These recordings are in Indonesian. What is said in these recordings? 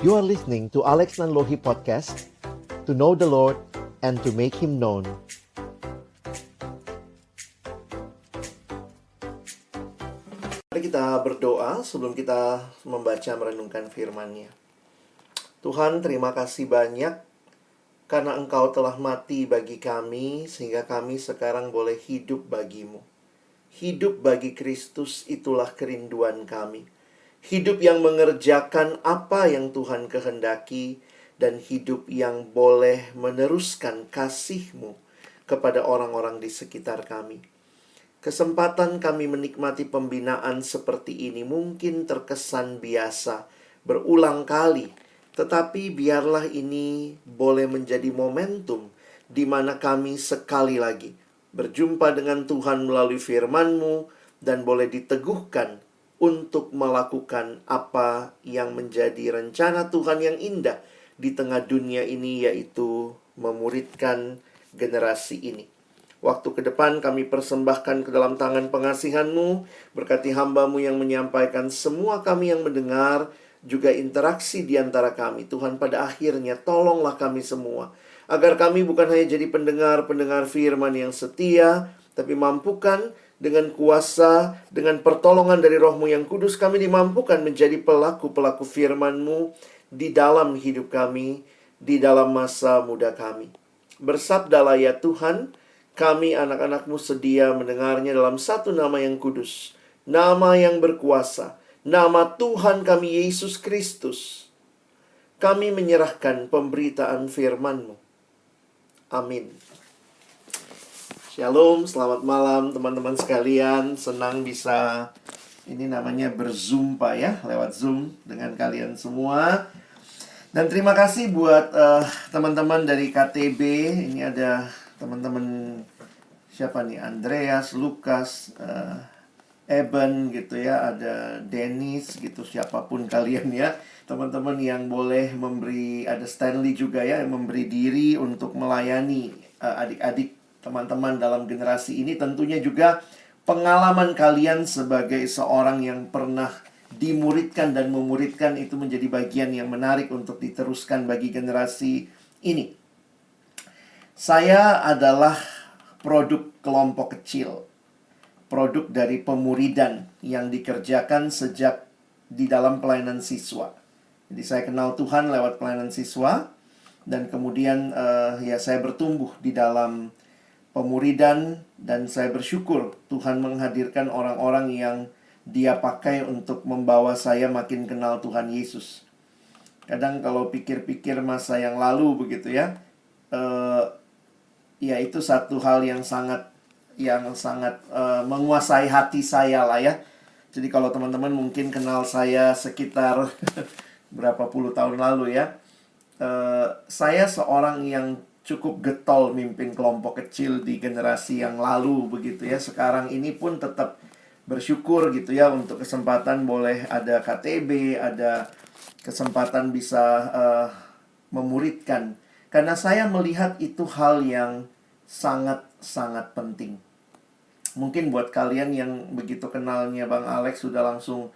You are listening to Alex Nanlohi Podcast, to know the Lord and to make Him known. Mari kita berdoa sebelum kita membaca merenungkan firman-Nya. Tuhan, terima kasih banyak karena Engkau telah mati bagi kami sehingga kami sekarang boleh hidup bagi-Mu. Hidup bagi Kristus itulah kerinduan kami. Hidup yang mengerjakan apa yang Tuhan kehendaki dan hidup yang boleh meneruskan kasih-Mu kepada orang-orang di sekitar kami. Kesempatan kami menikmati pembinaan seperti ini mungkin terkesan biasa, berulang kali. Tetapi biarlah ini boleh menjadi momentum di mana kami sekali lagi berjumpa dengan Tuhan melalui firman-Mu dan boleh diteguhkan untuk melakukan apa yang menjadi rencana Tuhan yang indah di tengah dunia ini, yaitu memuridkan generasi ini. Waktu ke depan kami persembahkan ke dalam tangan pengasihan-Mu. Berkati hamba-Mu yang menyampaikan, semua kami yang mendengar, juga interaksi di antara kami. Tuhan, pada akhirnya tolonglah kami semua, agar kami bukan hanya jadi pendengar-pendengar firman yang setia, tapi mampukan dengan kuasa, dengan pertolongan dari Roh-Mu yang kudus, kami dimampukan menjadi pelaku-pelaku firman-Mu di dalam hidup kami, di dalam masa muda kami. Bersabdalah ya Tuhan, kami anak-anak-Mu sedia mendengarnya dalam satu nama yang kudus, nama yang berkuasa, nama Tuhan kami Yesus Kristus. Kami menyerahkan pemberitaan firman-Mu. Amin. Shalom, selamat malam teman-teman sekalian. Senang bisa, ini namanya berzumpa ya, lewat Zoom dengan kalian semua. Dan terima kasih buat teman-teman dari KTB. Ini ada teman-teman siapa nih? Andreas, Lukas, Eben gitu ya, ada Dennis gitu, siapapun kalian ya. Teman-teman yang boleh memberi, ada Stanley juga ya, yang memberi diri untuk melayani adik-adik teman-teman dalam generasi ini. Tentunya juga pengalaman kalian sebagai seorang yang pernah dimuridkan dan memuridkan itu menjadi bagian yang menarik untuk diteruskan bagi generasi ini. Saya adalah produk kelompok kecil, produk dari pemuridan yang dikerjakan sejak di dalam pelayanan siswa. Jadi saya kenal Tuhan lewat pelayanan siswa, dan kemudian ya saya bertumbuh di dalam pemuridan, dan saya bersyukur Tuhan menghadirkan orang-orang yang Dia pakai untuk membawa saya makin kenal Tuhan Yesus. Kadang kalau pikir-pikir masa yang lalu begitu ya, ya itu satu hal yang sangat menguasai hati saya lah ya. Jadi kalau teman-teman mungkin kenal saya sekitar berapa puluh tahun lalu ya, saya seorang yang cukup getol mimpin kelompok kecil di generasi yang lalu begitu ya. Sekarang ini pun tetap bersyukur gitu ya untuk kesempatan boleh ada KTB, ada kesempatan bisa memuridkan. Karena saya melihat itu hal yang sangat-sangat penting. Mungkin buat kalian yang begitu kenalnya Bang Alex sudah langsung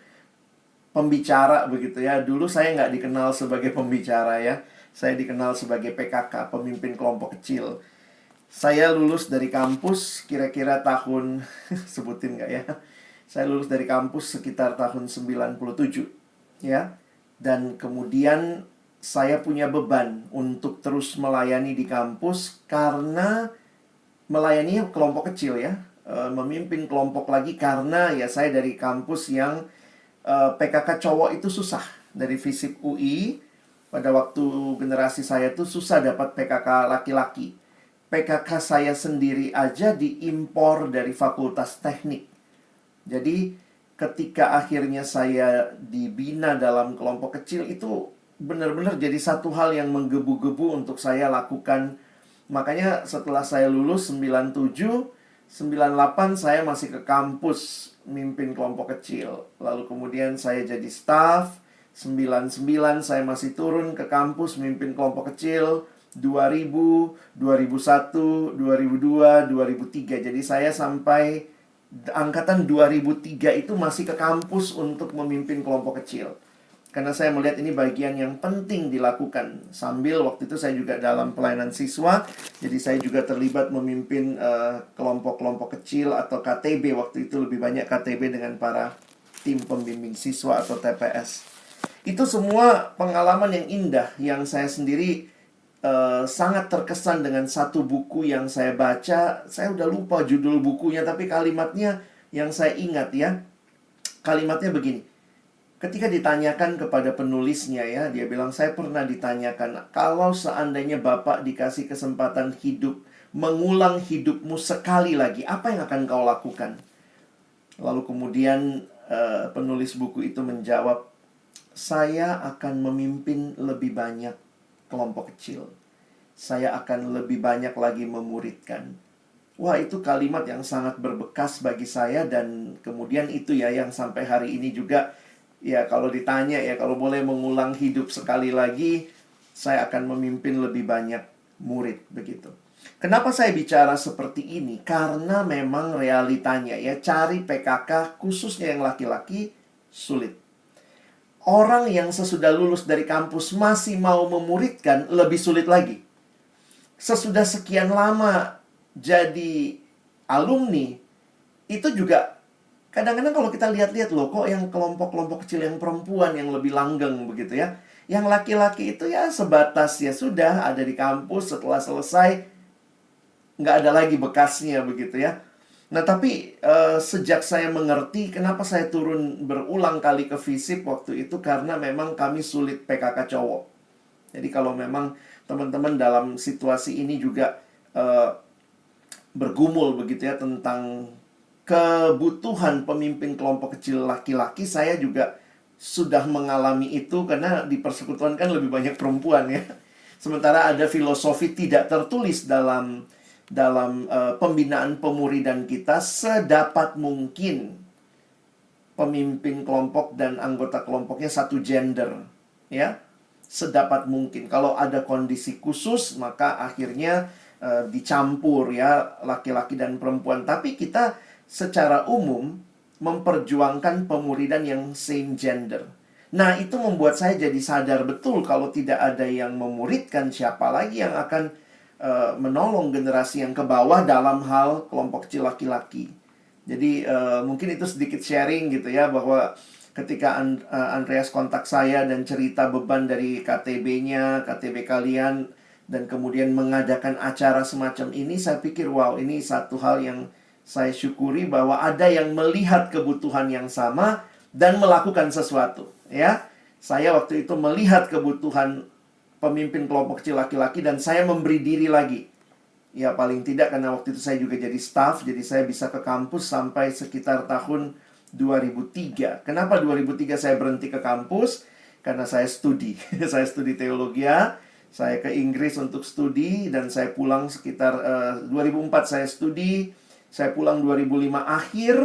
pembicara begitu ya. Dulu saya nggak dikenal sebagai pembicara ya. Saya dikenal sebagai PKK, pemimpin kelompok kecil. Saya lulus dari kampus kira-kira tahun sebutin nggak ya? Saya lulus dari kampus sekitar tahun 97 ya. Dan kemudian saya punya beban untuk terus melayani di kampus, karena melayani kelompok kecil ya, memimpin kelompok lagi, karena ya saya dari kampus yang PKK cowok itu susah. Dari FISIP UI, pada waktu generasi saya tuh susah dapat PKK laki-laki. PKK saya sendiri aja diimpor dari fakultas teknik. Jadi ketika akhirnya saya dibina dalam kelompok kecil, itu benar-benar jadi satu hal yang menggebu-gebu untuk saya lakukan. Makanya setelah saya lulus 97, 98 saya masih ke kampus mimpin kelompok kecil. Lalu kemudian saya jadi staff. 99 saya masih turun ke kampus mimpin kelompok kecil. 2000, 2001, 2002, 2003. Jadi saya sampai angkatan 2003 itu masih ke kampus untuk memimpin kelompok kecil. Karena saya melihat ini bagian yang penting dilakukan. Sambil waktu itu saya juga dalam pelayanan siswa, jadi saya juga terlibat memimpin kelompok-kelompok kecil atau KTB. Waktu itu lebih banyak KTB dengan para tim pembimbing siswa atau TPS. Itu semua pengalaman yang indah, yang saya sendiri sangat terkesan dengan satu buku yang saya baca. Saya udah lupa judul bukunya, tapi kalimatnya yang saya ingat ya. Kalimatnya begini. Ketika ditanyakan kepada penulisnya ya, dia bilang, saya pernah ditanyakan, kalau seandainya Bapak dikasih kesempatan hidup, mengulang hidupmu sekali lagi, apa yang akan kau lakukan? Lalu kemudian penulis buku itu menjawab, saya akan memimpin lebih banyak kelompok kecil. Saya akan lebih banyak lagi memuridkan. Wah, itu kalimat yang sangat berbekas bagi saya. Dan kemudian itu ya yang sampai hari ini juga, ya kalau ditanya ya, kalau boleh mengulang hidup sekali lagi, saya akan memimpin lebih banyak murid, begitu. Kenapa saya bicara seperti ini? Karena memang realitanya ya, cari PKK khususnya yang laki-laki sulit. Orang yang sesudah lulus dari kampus masih mau memuridkan lebih sulit lagi. Sesudah sekian lama jadi alumni, itu juga kadang-kadang kalau kita lihat-lihat loh, kok yang kelompok-kelompok kecil yang perempuan yang lebih langgeng begitu ya. Yang laki-laki itu ya sebatas ya sudah ada di kampus, setelah selesai nggak ada lagi bekasnya begitu ya. Nah tapi sejak saya mengerti kenapa saya turun berulang kali ke FISIP waktu itu, karena memang kami sulit PKK cowok. Jadi kalau memang teman-teman dalam situasi ini juga bergumul begitu ya tentang kebutuhan pemimpin kelompok kecil laki-laki, saya juga sudah mengalami itu karena di persekutuan kan lebih banyak perempuan ya. Sementara ada filosofi tidak tertulis dalam pembinaan pemuridan kita, sedapat mungkin pemimpin kelompok dan anggota kelompoknya satu gender ya, sedapat mungkin. Kalau ada kondisi khusus maka akhirnya dicampur ya, laki-laki dan perempuan. Tapi kita secara umum memperjuangkan pemuridan yang same gender. Nah itu membuat saya jadi sadar betul, kalau tidak ada yang memuridkan, siapa lagi yang akan menolong generasi yang ke bawah dalam hal kelompok kecil laki-laki. Jadi mungkin itu sedikit sharing gitu ya, bahwa ketika Andreas kontak saya dan cerita beban dari KTB-nya, KTB kalian, dan kemudian mengadakan acara semacam ini, saya pikir wow, ini satu hal yang saya syukuri, bahwa ada yang melihat kebutuhan yang sama dan melakukan sesuatu ya. Saya waktu itu melihat kebutuhan pemimpin kelompok kecil laki-laki dan saya memberi diri lagi. Ya paling tidak karena waktu itu saya juga jadi staff, jadi saya bisa ke kampus sampai sekitar tahun 2003. Kenapa 2003 saya berhenti ke kampus? Karena saya studi. Saya studi teologi. Saya ke Inggris untuk studi dan saya pulang sekitar 2004 saya studi. Saya pulang 2005 akhir.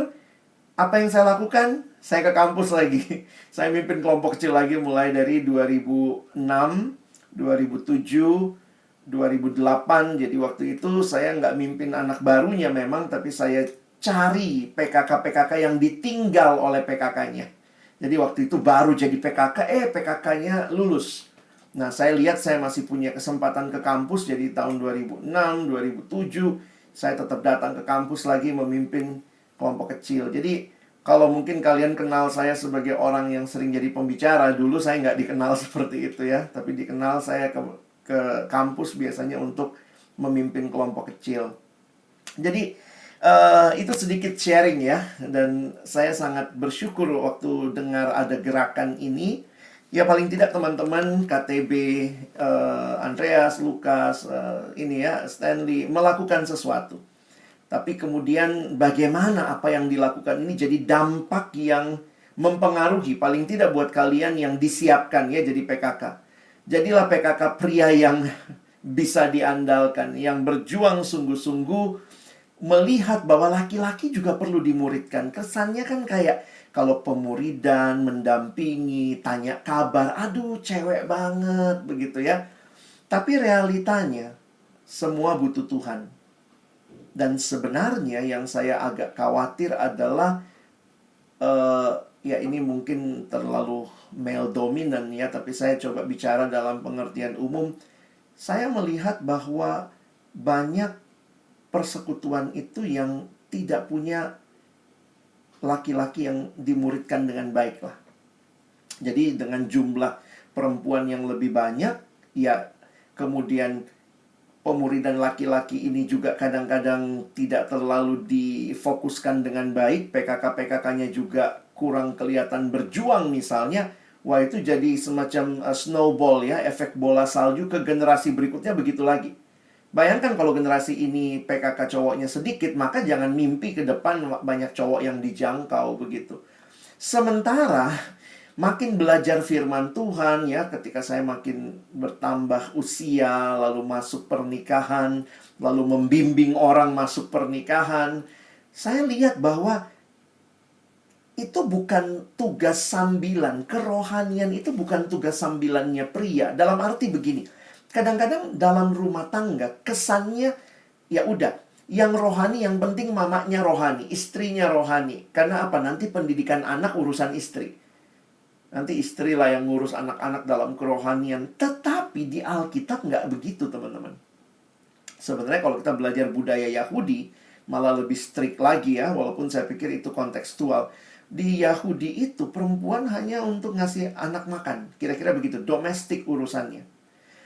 Apa yang saya lakukan? Saya ke kampus lagi. Saya mimpin kelompok kecil lagi mulai dari 2006, 2007, 2008. Jadi waktu itu saya nggak mimpin anak barunya memang, tapi saya cari PKK-PKK yang ditinggal oleh PKK-nya. Jadi waktu itu baru jadi PKK, PKK-nya lulus. Nah saya lihat saya masih punya kesempatan ke kampus. Jadi tahun 2006, 2007 saya tetap datang ke kampus lagi memimpin kelompok kecil. Jadi kalau mungkin kalian kenal saya sebagai orang yang sering jadi pembicara, dulu saya nggak dikenal seperti itu ya. Tapi dikenal saya ke kampus biasanya untuk memimpin kelompok kecil. Jadi itu sedikit sharing ya. Dan saya sangat bersyukur waktu dengar ada gerakan ini. Ya paling tidak teman-teman KTB, Andreas, Lukas, ini ya, Stanley melakukan sesuatu. Tapi kemudian bagaimana apa yang dilakukan ini jadi dampak yang mempengaruhi, paling tidak buat kalian yang disiapkan ya jadi PKK. Jadilah PKK pria yang bisa diandalkan, yang berjuang sungguh-sungguh, melihat bahwa laki-laki juga perlu dimuridkan. Kesannya kan kayak kalau pemuridan, mendampingi, tanya kabar, aduh cewek banget begitu ya. Tapi realitanya semua butuh Tuhan. Dan sebenarnya yang saya agak khawatir adalah ya ini mungkin terlalu male dominant ya, tapi saya coba bicara dalam pengertian umum. Saya melihat bahwa banyak persekutuan itu yang tidak punya laki-laki yang dimuridkan dengan baik lah. Jadi dengan jumlah perempuan yang lebih banyak, ya kemudian pemuridan laki-laki ini juga kadang-kadang tidak terlalu difokuskan dengan baik. PKK-PKK-nya juga kurang kelihatan berjuang misalnya. Wah, itu jadi semacam snowball ya, efek bola salju ke generasi berikutnya begitu lagi. Bayangkan kalau generasi ini PKK cowoknya sedikit, maka jangan mimpi ke depan banyak cowok yang dijangkau begitu. Sementara makin belajar firman Tuhan ya, ketika saya makin bertambah usia, lalu masuk pernikahan, lalu membimbing orang masuk pernikahan, saya lihat bahwa itu bukan tugas sambilan. Kerohanian itu bukan tugas sambilannya pria. Dalam arti begini, kadang-kadang dalam rumah tangga kesannya ya udah, yang rohani yang penting mamanya rohani, istrinya rohani. Karena apa? Nanti pendidikan anak urusan istri. Nanti istrilah yang ngurus anak-anak dalam kerohanian. Tetapi di Alkitab nggak begitu, teman-teman. Sebenarnya kalau kita belajar budaya Yahudi, malah lebih strict lagi ya, walaupun saya pikir itu kontekstual. Di Yahudi itu perempuan hanya untuk ngasih anak makan. Kira-kira begitu, domestik urusannya.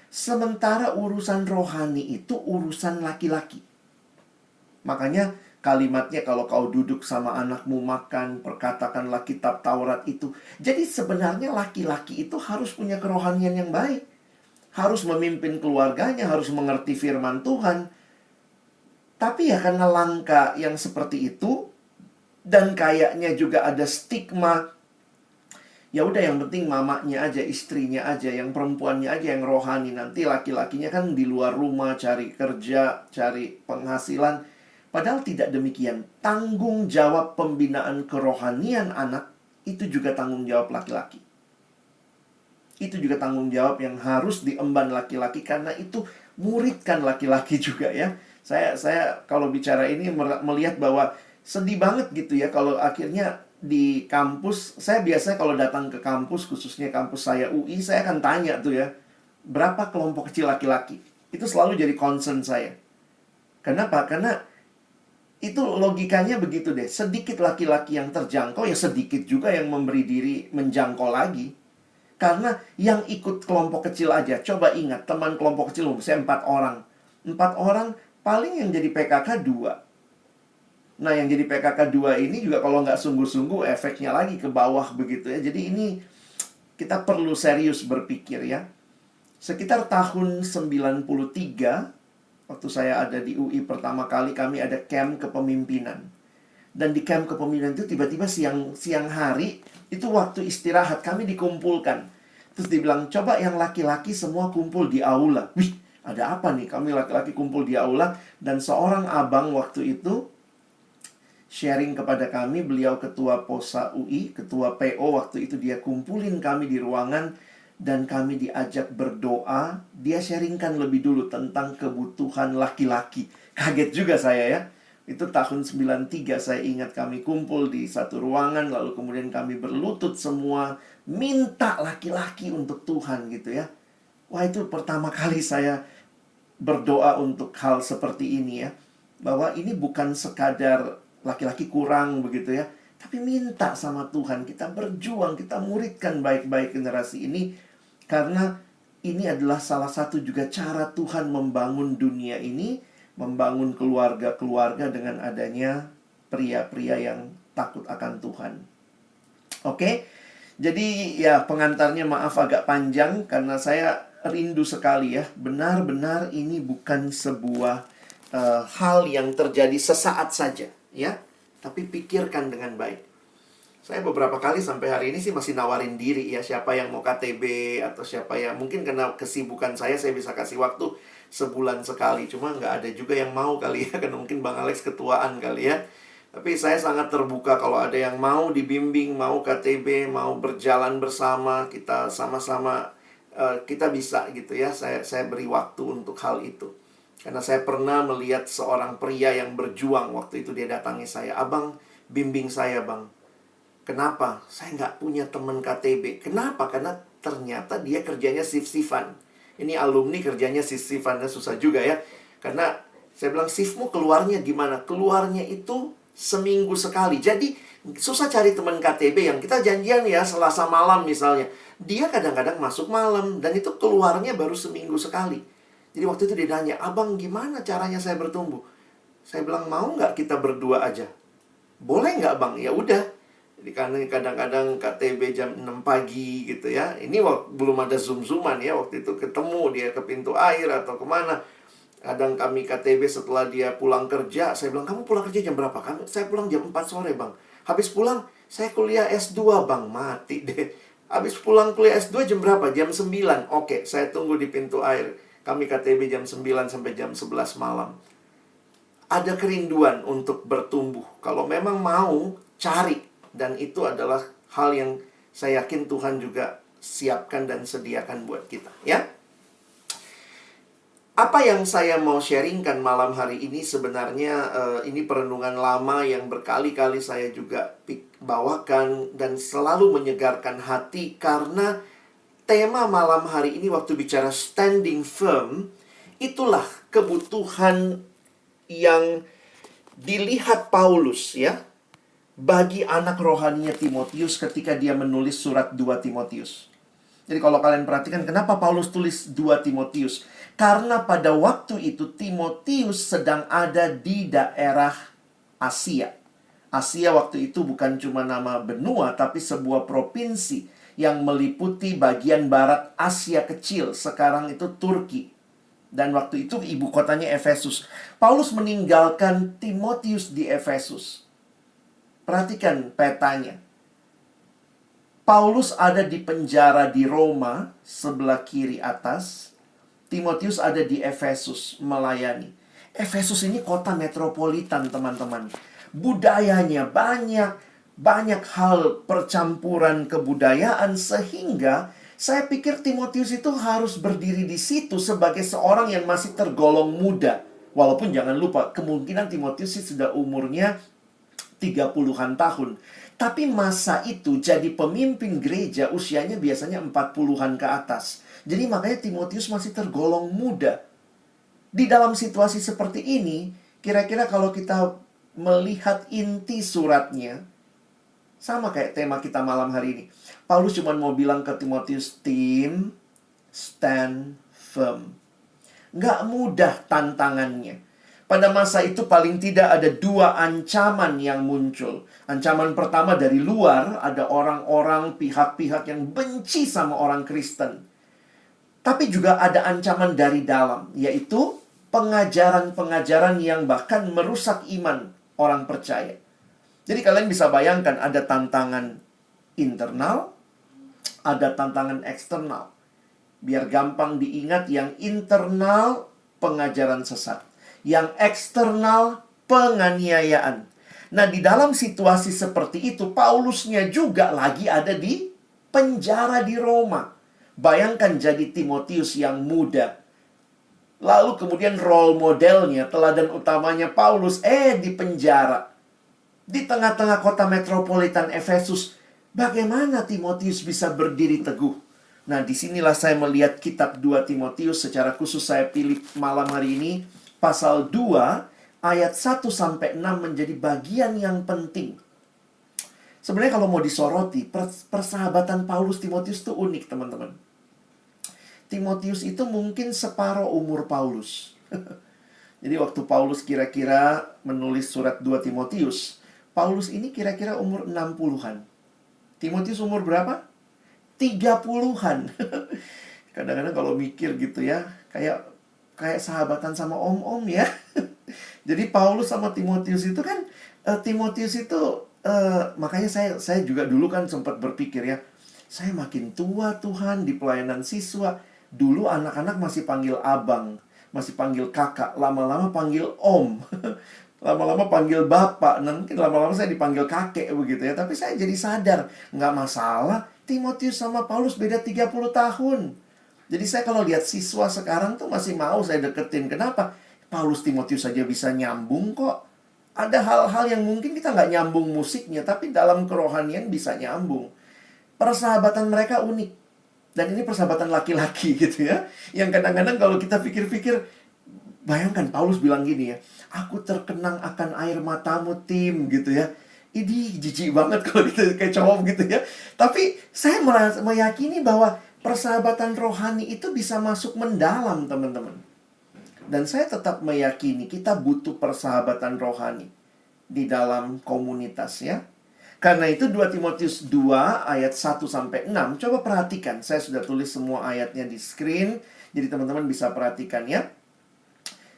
Sementara urusan rohani itu urusan laki-laki. Makanya kalimatnya kalau kau duduk sama anakmu makan, perkatakanlah kitab Taurat itu. Jadi sebenarnya laki-laki itu harus punya kerohanian yang baik. Harus memimpin keluarganya, harus mengerti firman Tuhan. Tapi ya karena langka yang seperti itu, dan kayaknya juga ada stigma, ya udah yang penting mamanya aja, istrinya aja, yang perempuannya aja yang rohani. Nanti laki-lakinya kan di luar rumah cari kerja, cari penghasilan. Padahal tidak demikian. Tanggung jawab pembinaan kerohanian anak itu juga tanggung jawab laki-laki. Itu juga tanggung jawab yang harus diemban laki-laki, karena itu muridkan laki-laki juga ya. Saya kalau bicara ini melihat bahwa sedih banget gitu ya kalau akhirnya di kampus. Saya biasanya kalau datang ke kampus, khususnya kampus saya UI, saya akan tanya tuh ya, berapa kelompok kecil laki-laki. Itu selalu jadi concern saya. Kenapa? Karena itu logikanya begitu deh. Sedikit laki-laki yang terjangkau, ya sedikit juga yang memberi diri menjangkau lagi. Karena yang ikut kelompok kecil aja, coba ingat, teman kelompok kecil misalnya 4 orang. 4 orang, paling yang jadi PKK 2. Nah, yang jadi PKK 2 ini juga kalau nggak sungguh-sungguh efeknya lagi ke bawah begitu ya. Jadi ini kita perlu serius berpikir ya. Sekitar tahun 93, waktu saya ada di UI pertama kali, kami ada camp kepemimpinan. Dan di camp kepemimpinan itu tiba-tiba siang hari, itu waktu istirahat, kami dikumpulkan. Terus dibilang, coba yang laki-laki semua kumpul di aula. Wih, ada apa nih? Kami laki-laki kumpul di aula. Dan seorang abang waktu itu sharing kepada kami, beliau ketua POSA UI, ketua PO waktu itu, dia kumpulin kami di ruangan dan kami diajak berdoa. Dia sharingkan lebih dulu tentang kebutuhan laki-laki. Kaget juga saya ya. Itu tahun 93, saya ingat kami kumpul di satu ruangan, lalu kemudian kami berlutut semua minta laki-laki untuk Tuhan gitu ya. Wah, itu pertama kali saya berdoa untuk hal seperti ini ya. Bahwa ini bukan sekadar laki-laki kurang begitu ya, tapi minta sama Tuhan, kita berjuang, kita muridkan baik-baik generasi ini. Karena ini adalah salah satu juga cara Tuhan membangun dunia ini, membangun keluarga-keluarga dengan adanya pria-pria yang takut akan Tuhan. Oke, jadi ya pengantarnya maaf agak panjang, karena saya rindu sekali ya. Benar-benar ini bukan sebuah hal yang terjadi sesaat saja ya, tapi pikirkan dengan baik. Saya beberapa kali sampai hari ini sih masih nawarin diri ya, siapa yang mau KTB atau siapa yang mungkin karena kesibukan saya bisa kasih waktu sebulan sekali. Cuma nggak ada juga yang mau kali ya, karena mungkin Bang Alex ketuaan kali ya. Tapi saya sangat terbuka kalau ada yang mau dibimbing, mau KTB, mau berjalan bersama, kita sama-sama kita bisa gitu ya. Saya beri waktu untuk hal itu. Karena saya pernah melihat seorang pria yang berjuang. Waktu itu dia datangi saya, "Abang, bimbing saya bang." Kenapa? Saya nggak punya teman KTB. Kenapa? Karena ternyata dia kerjanya shift-shiftan. Ini alumni kerjanya shift-shiftan. Susah juga ya. Karena saya bilang, shiftmu keluarnya gimana? Keluarnya itu seminggu sekali. Jadi susah cari teman KTB yang kita janjian ya Selasa malam misalnya. Dia kadang-kadang masuk malam. Dan itu keluarnya baru seminggu sekali. Jadi waktu itu dia nanya, abang gimana caranya saya bertumbuh? Saya bilang, mau nggak kita berdua aja? Boleh nggak bang? Ya udah. Jadi karena kadang-kadang KTB jam 6 pagi gitu ya. Ini belum ada zoom-zooman ya. Waktu itu ketemu dia ke pintu air atau kemana. Kadang kami KTB setelah dia pulang kerja. Saya bilang, kamu pulang kerja jam berapa? Saya pulang jam 4 sore bang. Habis pulang, saya kuliah S2 bang. Mati deh. Habis pulang kuliah S2 jam berapa? Jam 9. Oke, saya tunggu di pintu air. Kami KTB jam 9 sampai jam 11 malam. Ada kerinduan untuk bertumbuh. Kalau memang mau, cari. Dan itu adalah hal yang saya yakin Tuhan juga siapkan dan sediakan buat kita, ya. Apa yang saya mau sharingkan malam hari ini sebenarnya ini perenungan lama yang berkali-kali saya juga bawakan dan selalu menyegarkan hati karena tema malam hari ini waktu bicara standing firm, itulah kebutuhan yang dilihat Paulus ya bagi anak rohaninya Timotius ketika dia menulis surat 2 Timotius. Jadi kalau kalian perhatikan kenapa Paulus tulis 2 Timotius? Karena pada waktu itu Timotius sedang ada di daerah Asia. Asia waktu itu bukan cuma nama benua, tapi sebuah provinsi yang meliputi bagian barat Asia kecil. Sekarang itu Turki. Dan waktu itu ibu kotanya Efesus. Paulus meninggalkan Timotius di Efesus. Perhatikan petanya. Paulus ada di penjara di Roma, sebelah kiri atas. Timotius ada di Efesus, melayani. Efesus ini kota metropolitan, teman-teman. Budayanya banyak hal percampuran kebudayaan, sehingga saya pikir Timotius itu harus berdiri di situ sebagai seorang yang masih tergolong muda. Walaupun jangan lupa, kemungkinan Timotius sudah umurnya 30-an tahun. Tapi masa itu jadi pemimpin gereja usianya biasanya 40-an ke atas. Jadi makanya Timotius masih tergolong muda. Di dalam situasi seperti ini, kira-kira kalau kita melihat inti suratnya, sama kayak tema kita malam hari ini. Paulus cuma mau bilang ke Timotius, Tim, stand firm. Nggak mudah tantangannya. Pada masa itu paling tidak ada 2 ancaman yang muncul. Ancaman pertama dari luar, ada orang-orang, pihak-pihak yang benci sama orang Kristen. Tapi juga ada ancaman dari dalam, yaitu pengajaran-pengajaran yang bahkan merusak iman orang percaya. Jadi kalian bisa bayangkan ada tantangan internal, ada tantangan eksternal. Biar gampang diingat, yang internal pengajaran sesat. Yang eksternal penganiayaan. Nah, di dalam situasi seperti itu, Paulusnya juga lagi ada di penjara di Roma. Bayangkan jadi Timotius yang muda. Lalu kemudian role modelnya, teladan utamanya Paulus, di penjara. Di tengah-tengah kota metropolitan Efesus. Bagaimana Timotius bisa berdiri teguh? Nah, disinilah saya melihat kitab 2 Timotius. Secara khusus saya pilih malam hari ini. Pasal 2, ayat 1-6 menjadi bagian yang penting. Sebenarnya kalau mau disoroti, persahabatan Paulus Timotius itu unik, teman-teman. Timotius itu mungkin separuh umur Paulus. Jadi waktu Paulus kira-kira menulis surat 2 Timotius, Paulus ini kira-kira umur 60-an. Timotius umur berapa? 30-an. Kadang-kadang kalau mikir gitu ya, kayak sahabatan sama om-om ya. Jadi Paulus sama Timotius itu kan, Timotius itu makanya saya juga dulu kan sempat berpikir ya, saya makin tua Tuhan di pelayanan siswa. Dulu anak-anak masih panggil abang, masih panggil kakak, lama-lama panggil om. Lama-lama panggil bapak, nanti lama-lama saya dipanggil kakek begitu ya. Tapi saya jadi sadar, nggak masalah, Timotius sama Paulus beda 30 tahun. Jadi saya kalau lihat siswa sekarang tuh masih mau saya deketin. Kenapa? Paulus Timotius saja bisa nyambung kok. Ada hal-hal yang mungkin kita nggak nyambung musiknya, tapi dalam kerohanian bisa nyambung. Persahabatan mereka unik. Dan ini persahabatan laki-laki gitu ya. Yang kadang-kadang kalau kita pikir-pikir, bayangkan Paulus bilang gini ya, aku terkenang akan air matamu Tim gitu ya. Ini jijik banget kalau kita kayak cowok gitu ya. Tapi saya meyakini bahwa persahabatan rohani itu bisa masuk mendalam teman-teman. Dan saya tetap meyakini kita butuh persahabatan rohani di dalam komunitas ya. Karena itu 2 Timotius 2 ayat 1-6. Coba perhatikan, saya sudah tulis semua ayatnya di screen. Jadi teman-teman bisa perhatikan ya.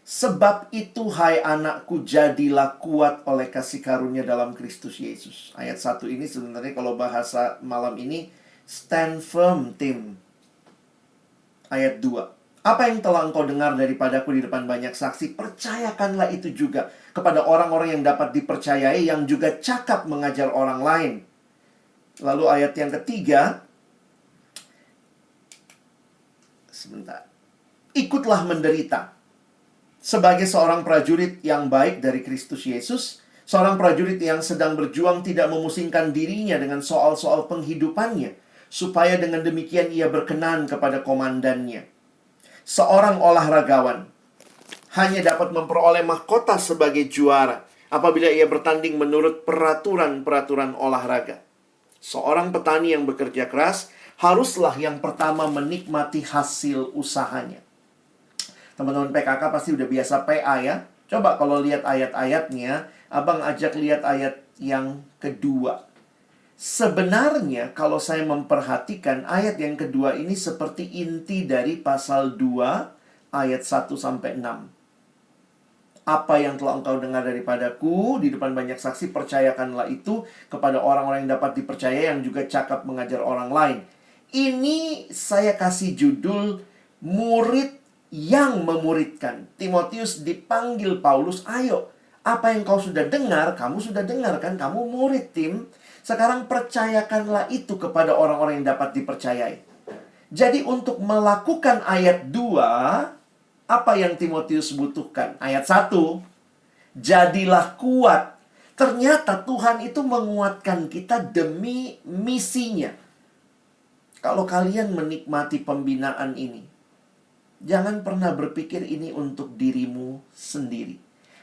Sebab itu hai anakku, jadilah kuat oleh kasih karunia dalam Kristus Yesus. Ayat 1 ini sebenarnya kalau bahasa malam ini, stand firm Tim. Ayat 2. Apa yang telah engkau dengar daripadaku di depan banyak saksi, percayakanlah itu juga kepada orang-orang yang dapat dipercayai, yang juga cakap mengajar orang lain. Lalu ayat yang ketiga, sebentar. Ikutlah menderita sebagai seorang prajurit yang baik dari Kristus Yesus, seorang prajurit yang sedang berjuang tidak memusingkan dirinya dengan soal-soal penghidupannya, supaya dengan demikian ia berkenan kepada komandannya. Seorang olahragawan hanya dapat memperoleh mahkota sebagai juara apabila ia bertanding menurut peraturan-peraturan olahraga. Seorang petani yang bekerja keras haruslah yang pertama menikmati hasil usahanya. Teman-teman PKK pasti udah biasa PA ya. Coba kalau lihat ayat-ayatnya, Abang ajak lihat ayat yang kedua. Sebenarnya kalau saya memperhatikan ayat yang kedua ini seperti inti dari pasal 2 ayat 1-6. Apa yang telah engkau dengar daripadaku di depan banyak saksi, percayakanlah itu kepada orang-orang yang dapat dipercaya, yang juga cakap mengajar orang lain. Ini saya kasih judul murid yang memuridkan. Timotius dipanggil Paulus, ayo, apa yang kau sudah dengar, kamu sudah dengar kan, kamu murid Tim. Sekarang percayakanlah itu kepada orang-orang yang dapat dipercayai. Jadi untuk melakukan ayat 2, apa yang Timotius butuhkan? Ayat 1, jadilah kuat. Ternyata Tuhan itu menguatkan kita demi misinya. Kalau kalian menikmati pembinaan ini, jangan pernah berpikir ini untuk dirimu sendiri.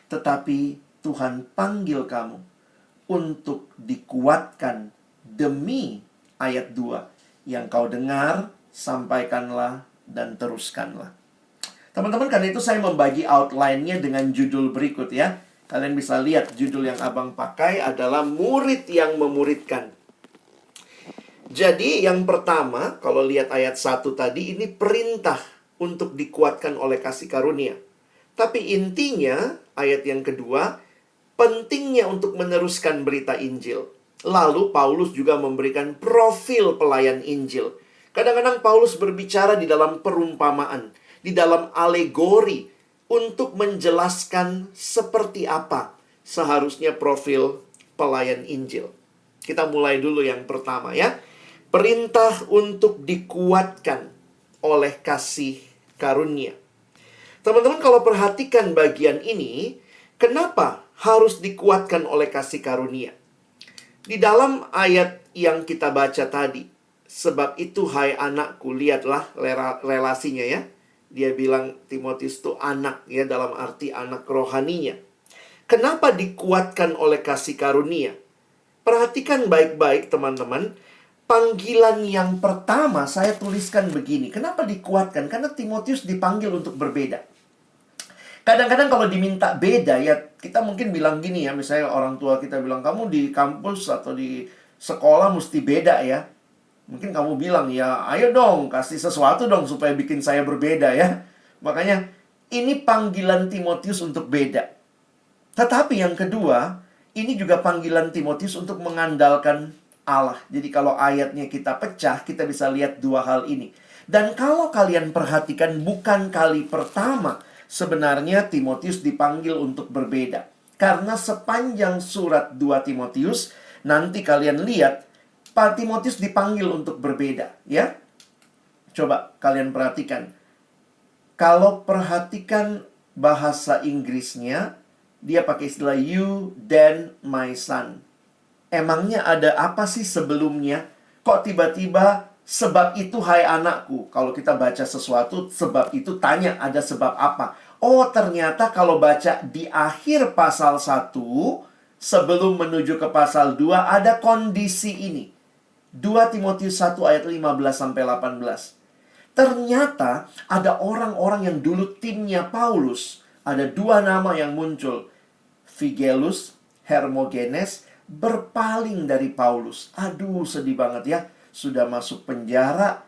Tetapi Tuhan panggil kamu untuk dikuatkan demi ayat 2. Yang kau dengar, sampaikanlah dan teruskanlah. Teman-teman, karena itu saya membagi outline-nya dengan judul berikut ya. Kalian bisa lihat judul yang Abang pakai adalah murid yang memuridkan. Jadi yang pertama, kalau lihat ayat 1 tadi, ini perintah untuk dikuatkan oleh kasih karunia. Tapi intinya, ayat yang kedua, pentingnya untuk meneruskan berita Injil. Lalu Paulus juga memberikan profil pelayan Injil. Kadang-kadang Paulus berbicara di dalam perumpamaan, di dalam alegori, untuk menjelaskan seperti apa seharusnya profil pelayan Injil. Kita mulai dulu yang pertama ya. Perintah untuk dikuatkan oleh kasih karunia. Teman-teman, kalau perhatikan bagian ini, kenapa harus dikuatkan oleh kasih karunia? Di dalam ayat yang kita baca tadi, sebab itu hai anakku, lihatlah relasinya ya. Dia bilang Timotius itu anak ya, dalam arti anak rohaninya. Kenapa dikuatkan oleh kasih karunia? Perhatikan baik-baik teman-teman. Panggilan yang pertama saya tuliskan begini. Kenapa dikuatkan? Karena Timotius dipanggil untuk berbeda. Kadang-kadang kalau diminta beda ya, kita mungkin bilang gini ya, misalnya orang tua kita bilang, kamu di kampus atau di sekolah mesti beda ya. Mungkin kamu bilang, ya ayo dong, kasih sesuatu dong supaya bikin saya berbeda ya. Makanya ini panggilan Timotius untuk beda. Tetapi yang kedua, ini juga panggilan Timotius untuk mengandalkan Allah. Jadi kalau ayatnya kita pecah, kita bisa lihat dua hal ini. Dan kalau kalian perhatikan, bukan kali pertama sebenarnya Timotius dipanggil untuk berbeda. Karena sepanjang surat 2 Timotius, nanti kalian lihat, Pak Timotius dipanggil untuk berbeda. Ya, coba kalian perhatikan. Kalau perhatikan bahasa Inggrisnya, Dia pakai istilah you, then my son. Emangnya ada apa sih sebelumnya? Kok tiba-tiba sebab itu hai anakku? Kalau kita baca sesuatu, sebab itu tanya ada sebab apa? Oh, ternyata kalau baca di akhir pasal 1, sebelum menuju ke pasal 2, ada kondisi ini. 2 Timotius 1 ayat 15-18. Ternyata ada orang-orang yang dulu timnya Paulus. Ada dua nama yang muncul. Figelus, Hermogenes, berpaling dari Paulus. Aduh, sedih banget ya. Sudah masuk penjara.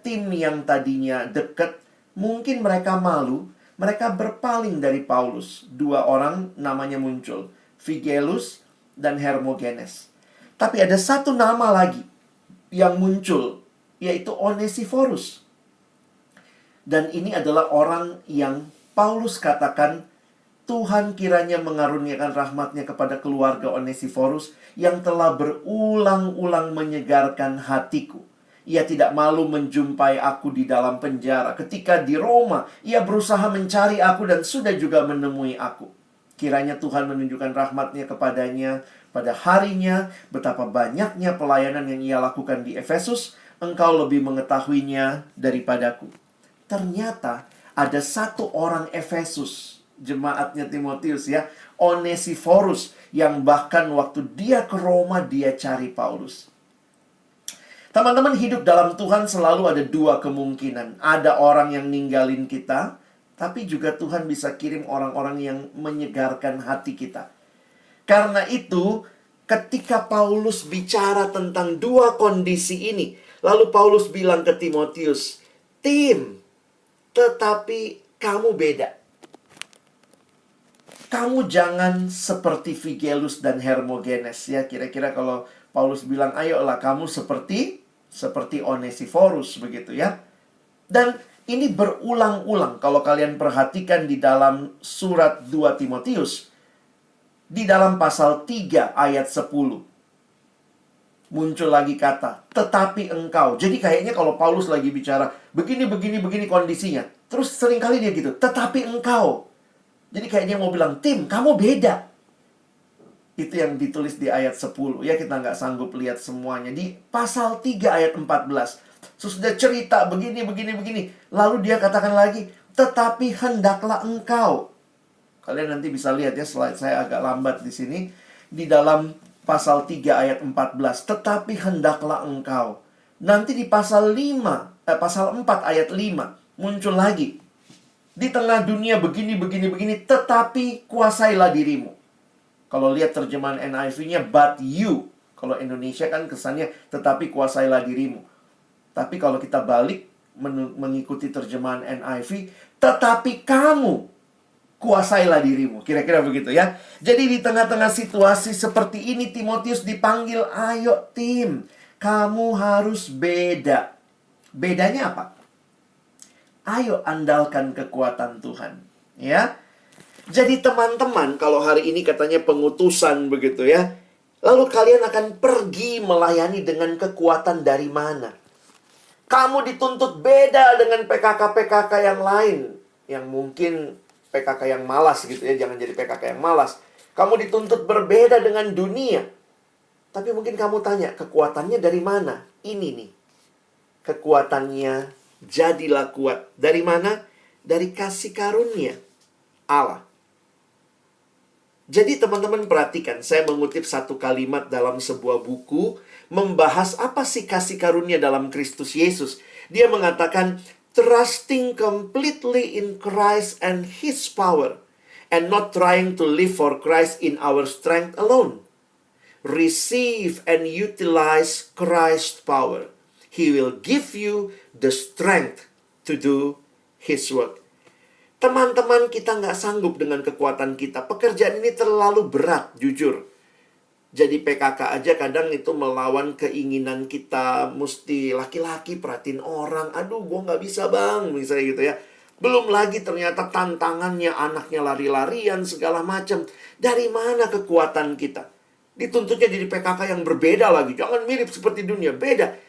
Tim yang tadinya dekat, mungkin mereka malu. Mereka berpaling dari Paulus. Dua orang namanya muncul. Figelus dan Hermogenes. Tapi ada satu nama lagi yang muncul, yaitu Onesiphorus. Dan ini adalah orang yang Paulus katakan, Tuhan kiranya mengaruniakan rahmatnya kepada keluarga Onesiphorus yang telah berulang-ulang menyegarkan hatiku. Ia tidak malu menjumpai aku di dalam penjara. Ketika di Roma, ia berusaha mencari aku dan sudah juga menemui aku. Kiranya Tuhan menunjukkan rahmatnya kepadanya pada harinya. Betapa banyaknya pelayanan yang ia lakukan di Efesus. Engkau lebih mengetahuinya daripadaku. Ternyata ada satu orang Efesus, jemaatnya Timotius ya, Onesiphorus, yang bahkan waktu dia ke Roma, dia cari Paulus. Teman-teman, hidup dalam Tuhan selalu ada dua kemungkinan. Ada orang yang ninggalin kita, tapi juga Tuhan bisa kirim orang-orang yang menyegarkan hati kita. Karena itu, ketika Paulus bicara tentang dua kondisi ini, lalu Paulus bilang ke Timotius, Tim, tetapi kamu beda. Kamu jangan seperti Figelus dan Hermogenes ya. Kira-kira kalau Paulus bilang, ayolah kamu seperti Onesiphorus begitu ya. Dan ini berulang-ulang kalau kalian perhatikan di dalam surat 2 Timotius. Di dalam pasal 3 ayat 10. Muncul lagi kata, tetapi engkau. Jadi kayaknya kalau Paulus lagi bicara, begini kondisinya. Terus seringkali dia gitu, tetapi engkau. Jadi kayaknya mau bilang, Tim, kamu beda. Itu yang ditulis di ayat 10. Ya, kita nggak sanggup lihat semuanya. Di pasal 3 ayat 14. Sesudah cerita begini. Lalu dia katakan lagi, tetapi hendaklah engkau. Kalian nanti bisa lihat ya, slide saya agak lambat di sini. Di dalam pasal 3 ayat 14. Tetapi hendaklah engkau. Nanti di pasal 4 ayat 5. Muncul lagi. Di tengah dunia begini, tetapi kuasailah dirimu. Kalau lihat terjemahan NIV-nya, but you. Kalau Indonesia kan kesannya, tetapi kuasailah dirimu. Tapi kalau kita balik, mengikuti terjemahan NIV, tetapi kamu kuasailah dirimu. Kira-kira begitu ya. Jadi di tengah-tengah situasi seperti ini, Timotius dipanggil, ayo tim, kamu harus beda. Bedanya apa? Ayo andalkan kekuatan Tuhan. Ya. Jadi teman-teman, kalau hari ini katanya pengutusan begitu ya. Lalu kalian akan pergi melayani dengan kekuatan dari mana? Kamu dituntut beda dengan PKK-PKK yang lain. Yang mungkin PKK yang malas gitu ya. Jangan jadi PKK yang malas. Kamu dituntut berbeda dengan dunia. Tapi mungkin kamu tanya, kekuatannya dari mana? Ini nih. Kekuatannya jadilah kuat. Dari mana? Dari kasih karunia Allah. Jadi teman-teman perhatikan, saya mengutip satu kalimat dalam sebuah buku membahas apa sih kasih karunia dalam Kristus Yesus. Dia mengatakan, trusting completely in Christ and His power, and not trying to live for Christ in our strength alone. Receive and utilize Christ's power. He will give you the strength to do His work. Teman-teman, kita nggak sanggup dengan kekuatan kita. Pekerjaan ini terlalu berat, jujur. Jadi PKK aja kadang itu melawan keinginan kita. Mesti laki-laki perhatiin orang. Aduh, gue nggak bisa bang, misalnya gitu ya. Belum lagi ternyata tantangannya, anaknya lari-larian, segala macam. Dari mana kekuatan kita? Dituntutnya jadi PKK yang berbeda lagi. Jangan mirip seperti dunia, beda.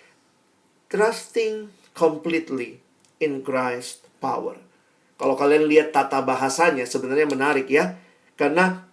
Trusting completely in Christ's power. Kalau kalian lihat tata bahasanya sebenarnya menarik ya. Karena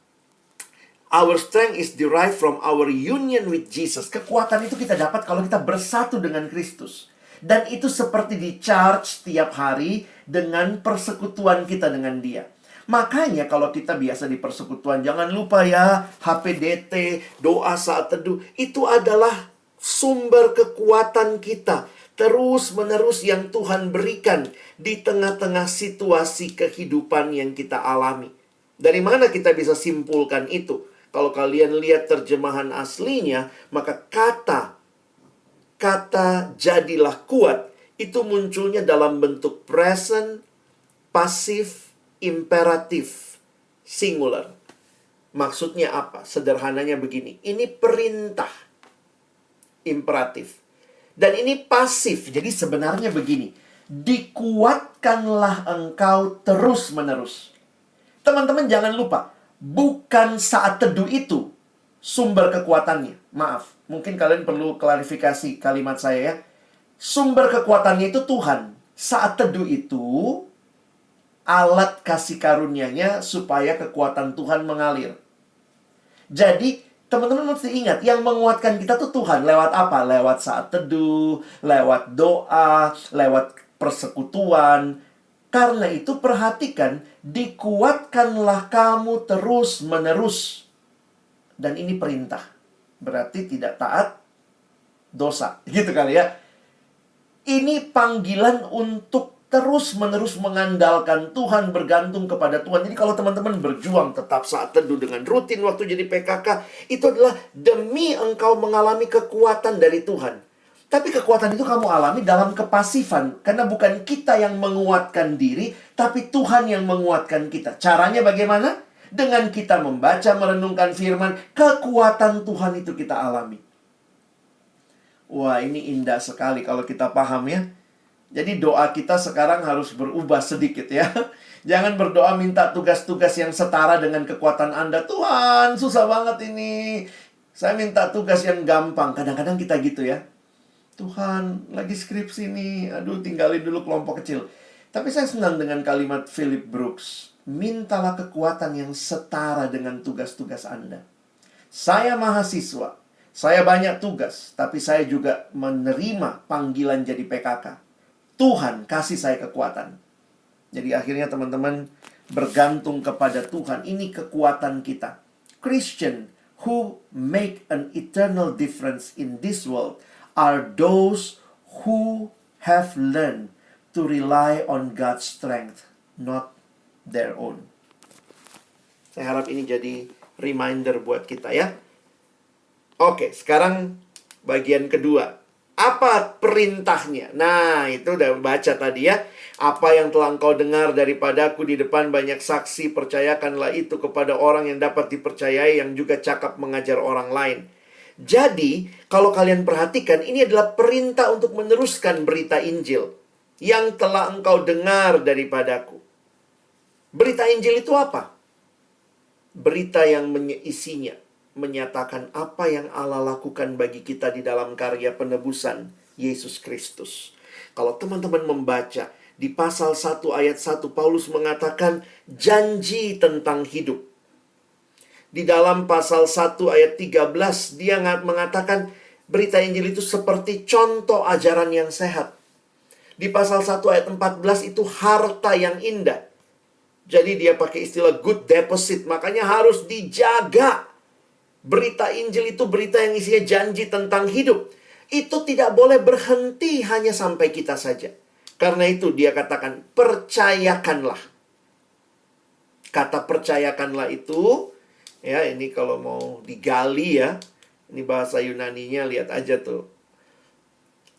our strength is derived from our union with Jesus. Kekuatan itu kita dapat kalau kita bersatu dengan Kristus. Dan itu seperti di-charge tiap hari dengan persekutuan kita dengan Dia. Makanya kalau kita biasa di persekutuan, jangan lupa ya, HPDT, doa saat teduh, itu adalah sumber kekuatan kita terus-menerus yang Tuhan berikan di tengah-tengah situasi kehidupan yang kita alami. Dari mana kita bisa simpulkan itu? Kalau kalian lihat terjemahan aslinya, maka kata jadilah kuat itu munculnya dalam bentuk present, pasif, imperatif, singular. Maksudnya apa? Sederhananya begini. Ini perintah imperatif. Dan ini pasif. Jadi sebenarnya begini. Dikuatkanlah engkau terus-menerus. Teman-teman jangan lupa. Bukan saat teduh itu sumber kekuatannya. Maaf. Mungkin kalian perlu klarifikasi kalimat saya ya. Sumber kekuatannya itu Tuhan. Saat teduh itu alat kasih karunia-Nya supaya kekuatan Tuhan mengalir. Jadi, teman-teman mesti ingat, yang menguatkan kita tuh Tuhan. Lewat apa? Lewat saat teduh, lewat doa, lewat persekutuan. Karena itu perhatikan, dikuatkanlah kamu terus-menerus. Dan ini perintah. Berarti tidak taat, dosa. Gitu kali ya. Ini panggilan untuk terus-menerus mengandalkan Tuhan, bergantung kepada Tuhan. Jadi kalau teman-teman berjuang tetap saat teduh dengan rutin waktu jadi PKK, itu adalah demi engkau mengalami kekuatan dari Tuhan. Tapi kekuatan itu kamu alami dalam kepasifan. Karena bukan kita yang menguatkan diri, tapi Tuhan yang menguatkan kita. Caranya bagaimana? Dengan kita membaca, merenungkan firman, kekuatan Tuhan itu kita alami. Wah, ini indah sekali kalau kita paham ya. Jadi doa kita sekarang harus berubah sedikit ya. Jangan berdoa minta tugas-tugas yang setara dengan kekuatan Anda. Tuhan, susah banget ini. Saya minta tugas yang gampang. Kadang-kadang kita gitu ya. Tuhan, lagi skripsi nih. Aduh, tinggalin dulu kelompok kecil. Tapi saya senang dengan kalimat Philip Brooks. Mintalah kekuatan yang setara dengan tugas-tugas Anda. Saya mahasiswa. Saya banyak tugas. Tapi saya juga menerima panggilan jadi PKK. Tuhan kasih saya kekuatan. Jadi akhirnya teman-teman bergantung kepada Tuhan. Ini kekuatan kita. Christian who make an eternal difference in this world are those who have learned to rely on God's strength, not their own. Saya harap ini jadi reminder buat kita ya. Oke, sekarang bagian kedua. Apa perintahnya? Nah, itu udah baca tadi ya. Apa yang telah engkau dengar daripadaku di depan banyak saksi, percayakanlah itu kepada orang yang dapat dipercayai, yang juga cakap mengajar orang lain. Jadi, kalau kalian perhatikan, ini adalah perintah untuk meneruskan berita Injil yang telah engkau dengar daripadaku. Berita Injil itu apa? Berita yang isinya menyatakan apa yang Allah lakukan bagi kita di dalam karya penebusan Yesus Kristus. Kalau teman-teman membaca di pasal 1 ayat 1, Paulus mengatakan janji tentang hidup. Di dalam pasal 1 ayat 13, dia mengatakan berita Injil itu seperti contoh ajaran yang sehat. Di pasal 1 ayat 14 itu harta yang indah. Jadi dia pakai istilah good deposit, makanya harus dijaga. Berita Injil itu berita yang isinya janji tentang hidup. Itu tidak boleh berhenti hanya sampai kita saja. Karena itu dia katakan, percayakanlah. Kata percayakanlah itu, ya ini kalau mau digali ya, ini bahasa Yunaninya, lihat aja tuh.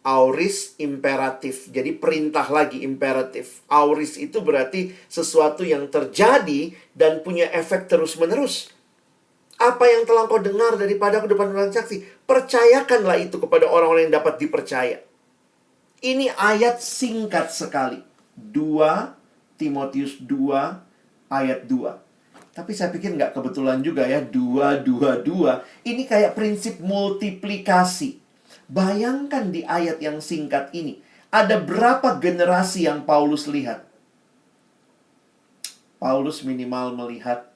Auris imperatif. Jadi perintah lagi imperatif. Auris itu berarti sesuatu yang terjadi dan punya efek terus-menerus. Apa yang telah kau dengar daripada depan orang saksi, percayakanlah itu kepada orang-orang yang dapat dipercaya. Ini ayat singkat sekali. 2 Timotius 2 ayat 2. Tapi saya pikir nggak kebetulan juga ya. 2, 2, 2. Ini kayak prinsip multiplikasi. Bayangkan di ayat yang singkat ini. Ada berapa generasi yang Paulus lihat? Paulus minimal melihat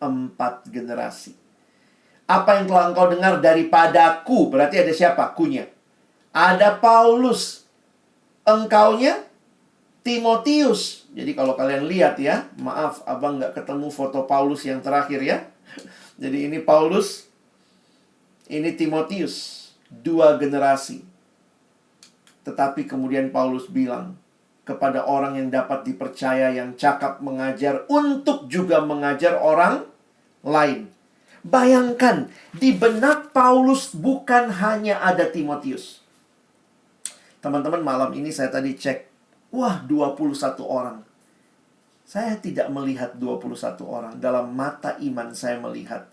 4 generasi. Apa yang telah engkau dengar daripadaku, berarti ada siapa? Kunya. Ada Paulus, engkaunya Timotius. Jadi kalau kalian lihat ya, maaf abang nggak ketemu foto Paulus yang terakhir ya. Jadi ini Paulus, ini Timotius, 2 generasi. Tetapi kemudian Paulus bilang kepada orang yang dapat dipercaya, yang cakap mengajar, untuk juga mengajar orang lain. Bayangkan, di benak Paulus bukan hanya ada Timotius. Teman-teman, malam ini saya tadi cek, wah 21 orang. Saya tidak melihat 21 orang. Dalam mata iman saya melihat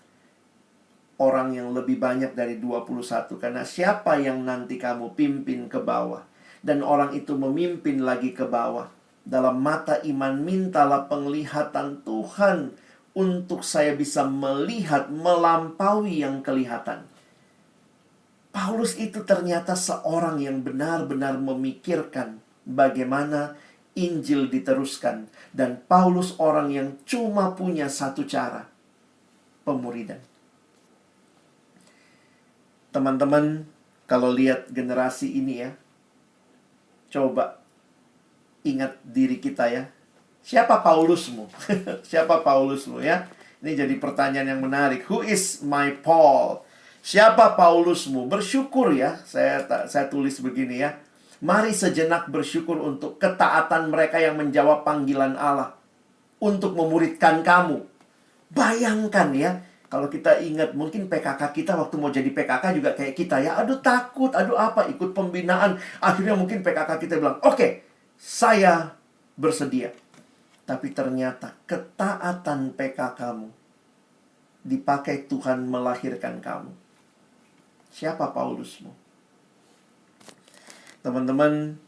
orang yang lebih banyak dari 21. Karena siapa yang nanti kamu pimpin ke bawah, dan orang itu memimpin lagi ke bawah. Dalam mata iman, mintalah penglihatan Tuhan untuk saya bisa melihat melampaui yang kelihatan. Paulus itu ternyata seorang yang benar-benar memikirkan bagaimana Injil diteruskan. Dan Paulus orang yang cuma punya satu cara, pemuridan. Teman-teman, kalau lihat generasi ini ya, coba ingat diri kita ya. Siapa Paulusmu? Siapa Paulusmu ya? Ini jadi pertanyaan yang menarik. Who is my Paul? Siapa Paulusmu? Bersyukur ya. Saya tulis begini ya. Mari sejenak bersyukur untuk ketaatan mereka yang menjawab panggilan Allah untuk memuridkan kamu. Bayangkan ya, kalau kita ingat mungkin PKK kita waktu mau jadi PKK juga kayak kita ya. Aduh takut, aduh apa, ikut pembinaan. Akhirnya mungkin PKK kita bilang, oke, saya bersedia. Tapi ternyata ketaatan PKK-mu dipakai Tuhan melahirkan kamu. Siapa Paulusmu? Teman-teman,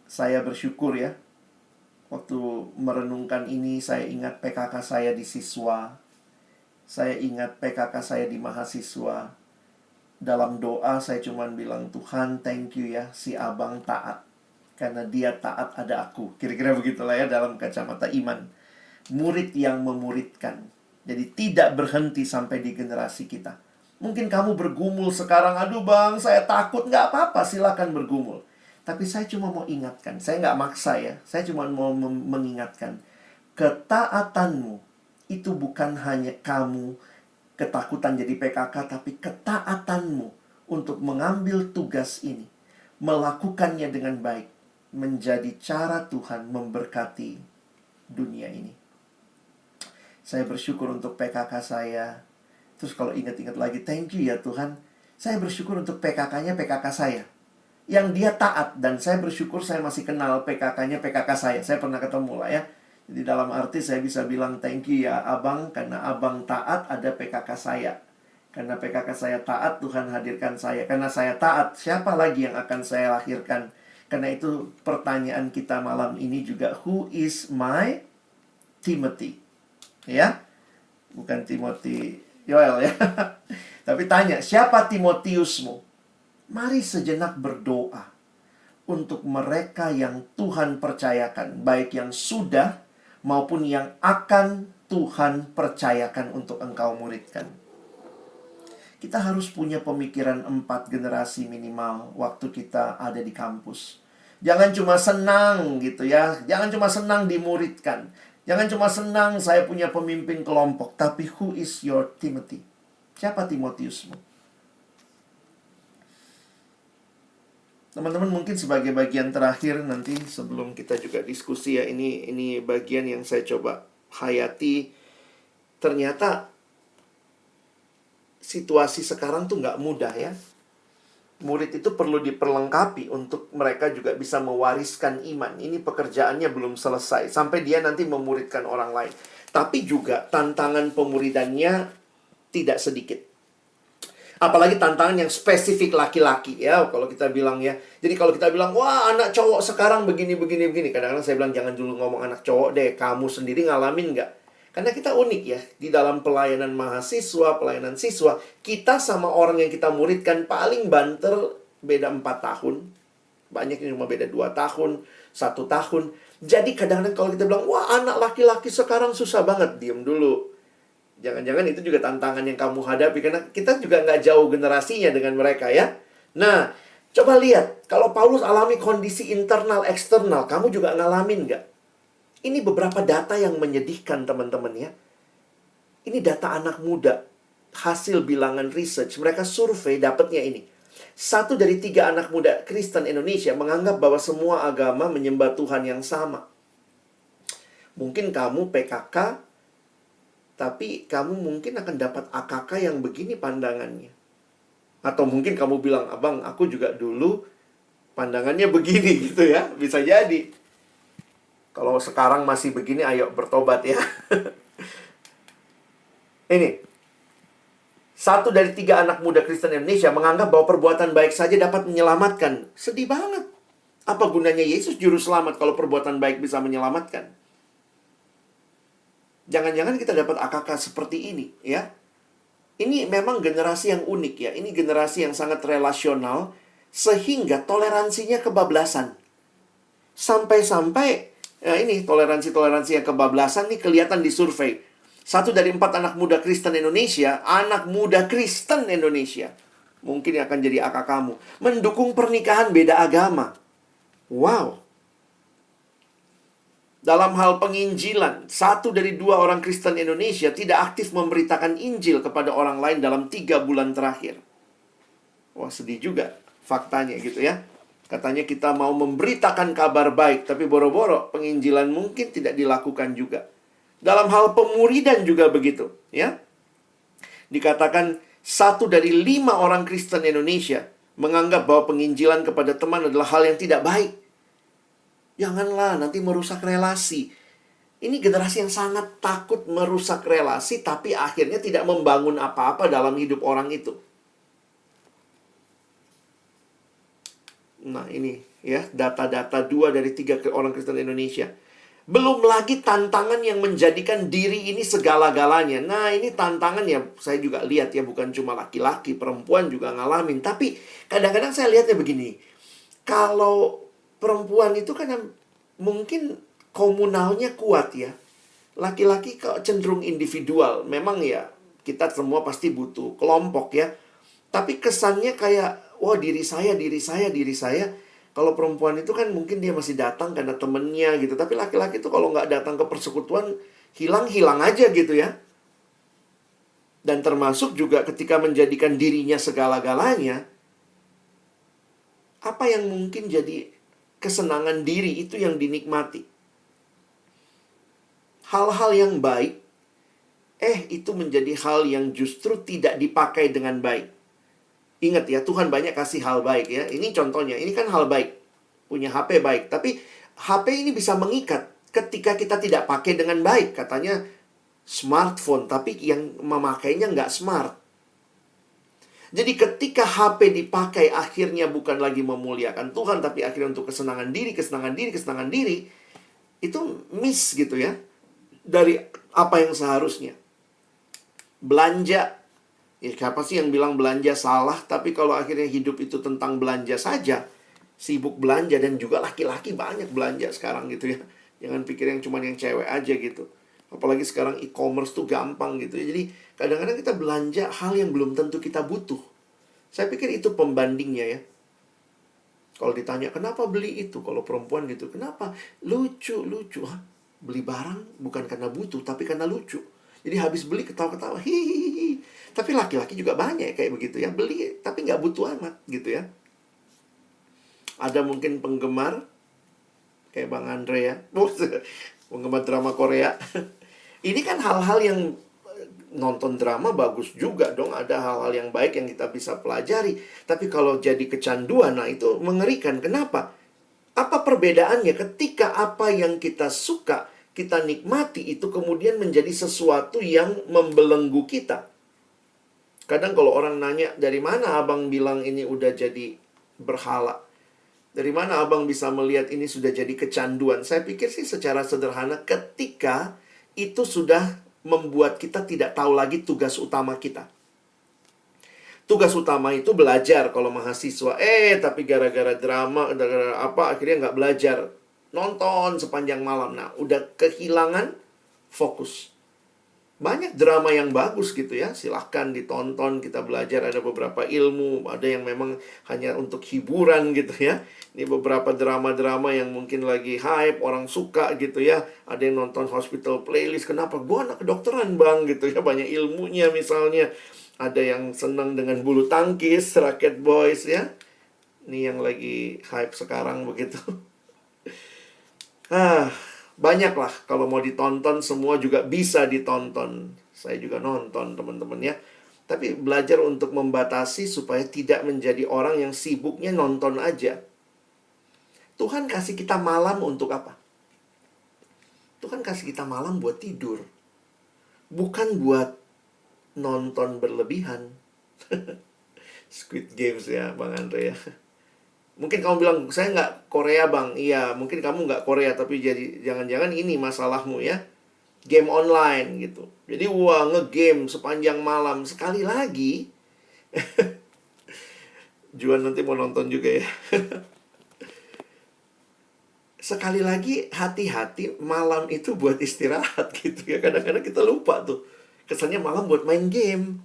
saya bersyukur ya. Waktu merenungkan ini, saya ingat PKK saya di siswa. Saya ingat PKK saya di mahasiswa. Dalam doa saya cuma bilang, Tuhan thank you ya, si abang taat. Karena dia taat ada aku. Kira-kira begitulah ya dalam kacamata iman. Murid yang memuridkan. Jadi tidak berhenti sampai di generasi kita. Mungkin kamu bergumul sekarang, aduh bang saya takut. Nggak apa-apa, silakan bergumul. Tapi saya cuma mau ingatkan. Saya nggak maksa ya. Saya cuma mau mengingatkan. Ketaatanmu itu bukan hanya kamu ketakutan jadi PKK. Tapi ketaatanmu untuk mengambil tugas ini, melakukannya dengan baik, menjadi cara Tuhan memberkati dunia ini. Saya bersyukur untuk PKK saya. Terus kalau ingat-ingat lagi, thank you ya Tuhan. Saya bersyukur untuk PKK-nya PKK saya, yang dia taat. Dan saya bersyukur saya masih kenal PKK-nya PKK saya. Saya pernah ketemu lah ya. Jadi dalam arti saya bisa bilang thank you ya abang. Karena abang taat ada PKK saya. Karena PKK saya taat, Tuhan hadirkan saya. Karena saya taat, siapa lagi yang akan saya lahirkan? Karena itu pertanyaan kita malam ini juga, who is my Timothy? Ya, bukan Timothy Yoel ya. Tapi tanya, siapa Timotiusmu? Mari sejenak berdoa untuk mereka yang Tuhan percayakan, baik yang sudah maupun yang akan Tuhan percayakan untuk engkau muridkan. Kita harus punya pemikiran 4 generasi minimal waktu kita ada di kampus. Jangan cuma senang gitu ya. Jangan cuma senang dimuridkan. Jangan cuma senang saya punya pemimpin kelompok. Tapi who is your Timothy? Siapa Timotiusmu? Teman-teman, mungkin sebagai bagian terakhir nanti sebelum kita juga diskusi ya. Ini bagian yang saya coba hayati. Ternyata situasi sekarang tuh nggak mudah ya. Murid itu perlu diperlengkapi untuk mereka juga bisa mewariskan iman. Ini pekerjaannya belum selesai sampai dia nanti memuridkan orang lain. Tapi juga tantangan pemuridannya tidak sedikit. Apalagi tantangan yang spesifik laki-laki ya, kalau kita bilang ya. Jadi kalau kita bilang, wah anak cowok sekarang begini. Kadang-kadang saya bilang, jangan dulu ngomong anak cowok deh. Kamu sendiri ngalamin nggak? Karena kita unik ya, di dalam pelayanan mahasiswa, pelayanan siswa, kita sama orang yang kita muridkan paling banter beda 4 tahun. Banyak yang cuma beda 2 tahun, 1 tahun. Jadi kadang-kadang kalau kita bilang, wah anak laki-laki sekarang susah banget, diam dulu. Jangan-jangan itu juga tantangan yang kamu hadapi, karena kita juga nggak jauh generasinya dengan mereka ya. Nah, coba lihat, kalau Paulus alami kondisi internal, eksternal, kamu juga ngalamin nggak? Ini beberapa data yang menyedihkan teman-teman ya. Ini data anak muda, hasil bilangan research. Mereka survei dapatnya ini. 1 dari 3 anak muda Kristen Indonesia menganggap bahwa semua agama menyembah Tuhan yang sama. Mungkin kamu PKK, tapi kamu mungkin akan dapat AKK yang begini pandangannya. Atau mungkin kamu bilang, abang, aku juga dulu pandangannya begini gitu ya. Bisa jadi. Kalau sekarang masih begini, ayo bertobat ya. Ini. 1 dari 3 anak muda Kristen Indonesia menganggap bahwa perbuatan baik saja dapat menyelamatkan. Sedih banget. Apa gunanya Yesus juru selamat kalau perbuatan baik bisa menyelamatkan? Jangan-jangan kita dapat AKK seperti ini ya. Ini memang generasi yang unik ya. Ini generasi yang sangat relasional, sehingga toleransinya kebablasan. Sampai-sampai, ya ini toleransi-toleransi yang kebablasan nih kelihatan di survei. 1 dari 4 anak muda Kristen Indonesia, mungkin akan jadi AKK kamu, mendukung pernikahan beda agama. Wow. Dalam hal penginjilan, 1 dari 2 orang Kristen Indonesia tidak aktif memberitakan Injil kepada orang lain dalam 3 bulan terakhir. Wah, sedih juga faktanya gitu ya. Katanya kita mau memberitakan kabar baik, tapi boro-boro penginjilan mungkin tidak dilakukan juga. Dalam hal pemuridan juga begitu ya. Dikatakan 1 dari 5 orang Kristen Indonesia menganggap bahwa penginjilan kepada teman adalah hal yang tidak baik. Janganlah, nanti merusak relasi. Ini generasi yang sangat takut merusak relasi, tapi akhirnya tidak membangun apa-apa dalam hidup orang itu. Nah, ini ya, data-data 2 dari 3 orang Kristen Indonesia. Belum lagi tantangan yang menjadikan diri ini segala-galanya. Nah, ini tantangan ya, saya juga lihat ya, bukan cuma laki-laki, perempuan juga ngalamin. Tapi kadang-kadang saya lihatnya begini. Kalau perempuan itu kan mungkin komunalnya kuat ya. Laki-laki kok cenderung individual. Memang ya, kita semua pasti butuh kelompok ya. Tapi kesannya kayak, wah diri saya. Kalau perempuan itu kan mungkin dia masih datang karena temennya gitu. Tapi laki-laki itu kalau nggak datang ke persekutuan, hilang aja gitu ya. Dan termasuk juga ketika menjadikan dirinya segala-galanya, apa yang mungkin jadi kesenangan diri itu yang dinikmati. Hal-hal yang baik, itu menjadi hal yang justru tidak dipakai dengan baik. Ingat ya, Tuhan banyak kasih hal baik ya. Ini contohnya, ini kan hal baik. Punya HP baik. Tapi HP ini bisa mengikat ketika kita tidak pakai dengan baik. Katanya smartphone, tapi yang memakainya nggak smart. Jadi ketika HP dipakai akhirnya bukan lagi memuliakan Tuhan, tapi akhirnya untuk kesenangan diri, itu miss gitu ya, dari apa yang seharusnya. Belanja, ya siapa sih yang bilang belanja salah? Tapi kalau akhirnya hidup itu tentang belanja saja, sibuk belanja, dan juga laki-laki banyak belanja sekarang gitu ya. Jangan pikir yang cuma yang cewek aja gitu. Apalagi sekarang e-commerce tuh gampang gitu ya. Jadi kadang-kadang kita belanja hal yang belum tentu kita butuh. Saya pikir itu pembandingnya ya. Kalau ditanya, kenapa beli itu? Kalau perempuan gitu, kenapa? Lucu. Hah? Beli barang bukan karena butuh, tapi karena lucu. Jadi habis beli ketawa-ketawa, hihihi. Tapi laki-laki juga banyak kayak begitu ya. Beli, tapi nggak butuh amat gitu ya. Ada mungkin penggemar, kayak Bang Andre ya. Penggemar drama Korea. Ini kan hal-hal yang nonton drama bagus juga dong. Ada hal-hal yang baik yang kita bisa pelajari. Tapi kalau jadi kecanduan, nah itu mengerikan. Kenapa? Apa perbedaannya ketika apa yang kita suka, kita nikmati, itu kemudian menjadi sesuatu yang membelenggu kita? Kadang kalau orang nanya, dari mana abang bilang ini udah jadi berhala? Dari mana abang bisa melihat ini sudah jadi kecanduan? Saya pikir sih secara sederhana, ketika itu sudah membuat kita tidak tahu lagi tugas utama kita. Tugas utama itu belajar kalau mahasiswa. Tapi gara-gara drama, gara-gara apa, akhirnya nggak belajar. Nonton sepanjang malam. Nah, udah kehilangan fokus. Banyak drama yang bagus gitu ya. Silahkan ditonton, kita belajar. Ada beberapa ilmu, ada yang memang hanya untuk hiburan gitu ya. Ini beberapa drama-drama yang mungkin lagi hype, orang suka gitu ya. Ada yang nonton Hospital Playlist. Kenapa? Gua anak kedokteran bang gitu ya. Banyak ilmunya misalnya. Ada yang senang dengan bulu tangkis, Rocket Boys ya. Ini yang lagi hype sekarang begitu. Banyak lah, kalau mau ditonton semua juga bisa ditonton. Saya juga nonton teman-teman ya. Tapi belajar untuk membatasi supaya tidak menjadi orang yang sibuknya nonton aja. Tuhan kasih kita malam untuk apa? Tuhan kasih kita malam buat tidur. Bukan buat nonton berlebihan. Squid Games ya Bang Andre ya. Mungkin kamu bilang, saya nggak Korea bang. Iya, mungkin kamu nggak Korea, tapi jadi jangan-jangan ini masalahmu ya. Game online gitu. Jadi wah, nge-game sepanjang malam. Sekali lagi, Juan nanti mau nonton juga ya. Sekali lagi, hati-hati, malam itu buat istirahat gitu ya. Kadang-kadang kita lupa tuh. Kesannya malam buat main game.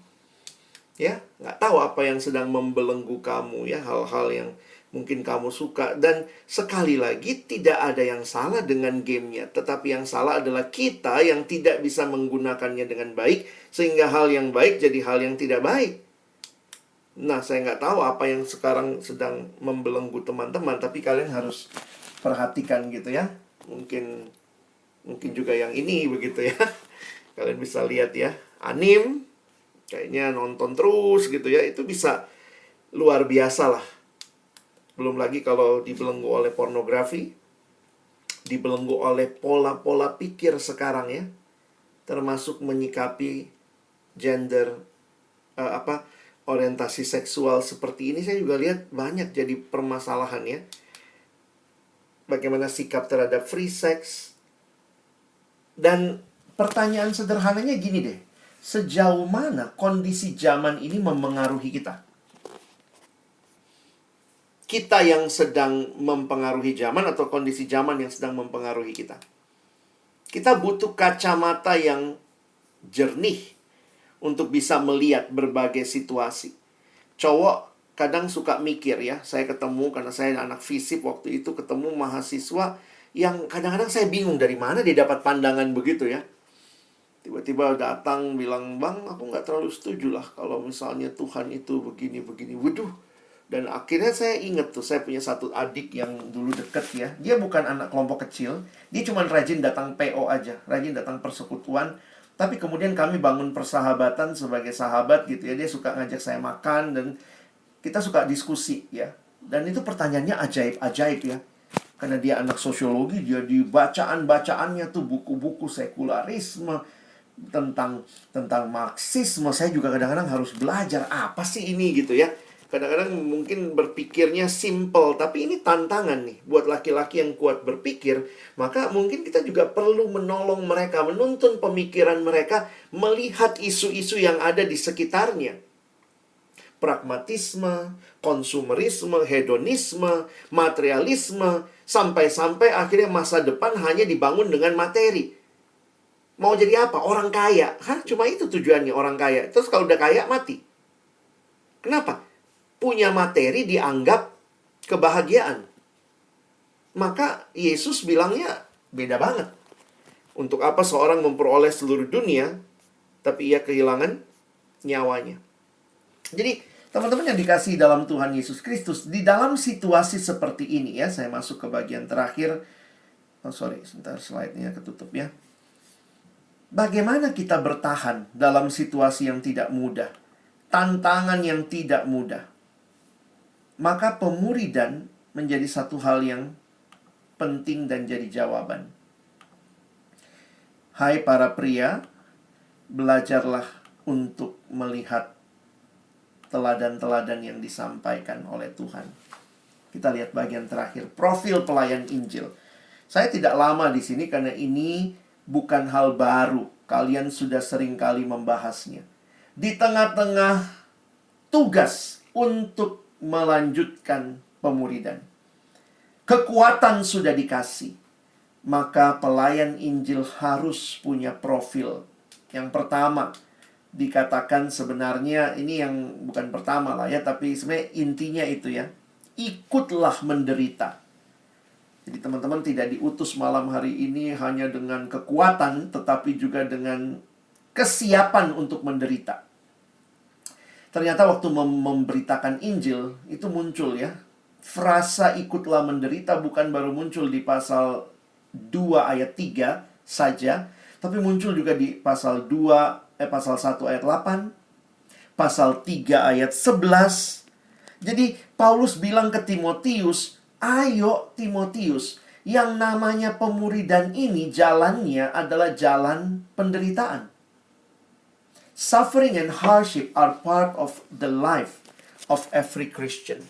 Ya, nggak tahu apa yang sedang membelenggu kamu ya. Hal-hal yang mungkin kamu suka. Dan sekali lagi, tidak ada yang salah dengan gamenya. Tetapi yang salah adalah kita yang tidak bisa menggunakannya dengan baik. Sehingga hal yang baik jadi hal yang tidak baik. Nah, saya nggak tahu apa yang sekarang sedang membelenggu teman-teman. Tapi kalian harus perhatikan gitu ya. Mungkin juga yang ini begitu ya. Kalian bisa lihat ya. Anime, kayaknya nonton terus gitu ya. Itu bisa luar biasa lah. Belum lagi kalau dibelenggu oleh pornografi, dibelenggu oleh pola-pola pikir sekarang ya, termasuk menyikapi gender, orientasi seksual seperti ini. Saya juga lihat banyak jadi permasalahan ya. Bagaimana sikap terhadap free sex. Dan pertanyaan sederhananya gini deh, sejauh mana kondisi zaman ini mempengaruhi kita? Kita yang sedang mempengaruhi zaman atau kondisi zaman yang sedang mempengaruhi kita? Kita butuh kacamata yang jernih untuk bisa melihat berbagai situasi. Cowok kadang suka mikir ya, saya ketemu karena saya anak FISIP waktu itu, ketemu mahasiswa yang kadang-kadang saya bingung dari mana dia dapat pandangan begitu ya. Tiba-tiba datang bilang, bang aku nggak terlalu setuju lah kalau misalnya Tuhan itu begini-begini. Waduh. Dan akhirnya saya ingat tuh, saya punya satu adik yang dulu deket ya. Dia bukan anak kelompok kecil. Dia cuma rajin datang PO aja. Rajin datang persekutuan. Tapi kemudian kami bangun persahabatan sebagai sahabat gitu ya. Dia suka ngajak saya makan dan kita suka diskusi ya. Dan itu pertanyaannya ajaib-ajaib ya. Karena dia anak sosiologi, dia di bacaan-bacaannya tuh buku-buku sekularisme, tentang Marxisme. Saya juga kadang-kadang harus belajar apa sih ini gitu ya. Kadang-kadang mungkin berpikirnya simple, tapi ini tantangan nih buat laki-laki yang kuat berpikir. Maka mungkin kita juga perlu menolong mereka, menuntun pemikiran mereka, melihat isu-isu yang ada di sekitarnya. Pragmatisme, konsumerisme, hedonisme, materialisme, sampai-sampai akhirnya masa depan hanya dibangun dengan materi. Mau jadi apa? Orang kaya. Cuma itu tujuannya, orang kaya. Terus kalau udah kaya, mati. Kenapa? Punya materi dianggap kebahagiaan. Maka Yesus bilangnya beda banget. Untuk apa seorang memperoleh seluruh dunia, tapi ia kehilangan nyawanya. Jadi, teman-teman yang dikasihi dalam Tuhan Yesus Kristus, di dalam situasi seperti ini ya, saya masuk ke bagian terakhir. Sebentar, slide-nya ketutup ya. Bagaimana kita bertahan dalam situasi yang tidak mudah, tantangan yang tidak mudah? Maka pemuridan menjadi satu hal yang penting dan jadi jawaban. Hai para pria, belajarlah untuk melihat teladan-teladan yang disampaikan oleh Tuhan. Kita lihat bagian terakhir, profil pelayan Injil. Saya tidak lama di sini karena ini bukan hal baru. Kalian sudah sering kali membahasnya. Di tengah-tengah tugas untuk melanjutkan pemuridan, kekuatan sudah dikasih. Maka pelayan Injil harus punya profil Yang pertama, dikatakan sebenarnya ini yang bukan pertama lah ya, tapi sebenarnya intinya itu ya. Ikutlah menderita. Jadi teman-teman tidak diutus malam hari ini hanya dengan kekuatan, tetapi juga dengan kesiapan untuk menderita. Ternyata waktu memberitakan Injil, itu muncul ya. Frasa ikutlah menderita bukan baru muncul di pasal 2 ayat 3 saja, tapi muncul juga di pasal 1 ayat 8, pasal 3 ayat 11. Jadi Paulus bilang ke Timotius, ayo Timotius, yang namanya pemuridan ini jalannya adalah jalan penderitaan. Suffering and hardship are part of the life of every Christian.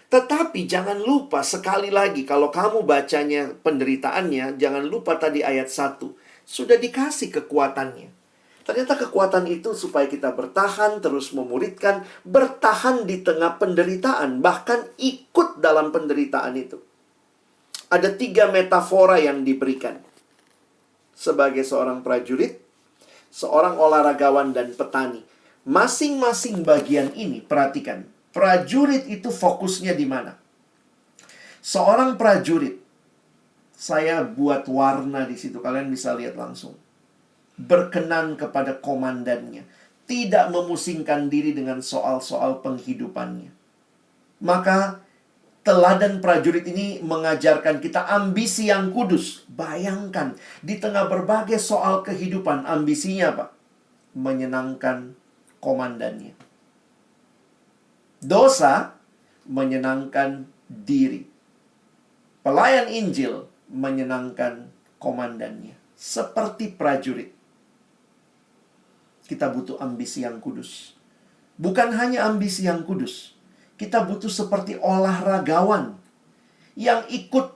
Tetapi jangan lupa sekali lagi, kalau kamu bacanya penderitaannya, jangan lupa tadi ayat 1. Sudah dikasih kekuatannya. Ternyata kekuatan itu supaya kita bertahan, terus memuridkan, bertahan di tengah penderitaan, bahkan ikut dalam penderitaan itu. Ada 3 metafora yang diberikan. Sebagai seorang prajurit, seorang olahragawan, dan petani. Masing-masing bagian ini, perhatikan. Prajurit itu fokusnya di mana? Seorang prajurit, saya buat warna di situ, kalian bisa lihat langsung. Berkenan kepada komandannya, tidak memusingkan diri dengan soal-soal penghidupannya. Maka teladan prajurit ini mengajarkan kita ambisi yang kudus. Bayangkan, di tengah berbagai soal kehidupan, ambisinya apa? Menyenangkan komandannya. Dosa menyenangkan diri. Pelayan Injil menyenangkan komandannya. Seperti prajurit, kita butuh ambisi yang kudus. Bukan hanya ambisi yang kudus, kita butuh seperti olahragawan yang ikut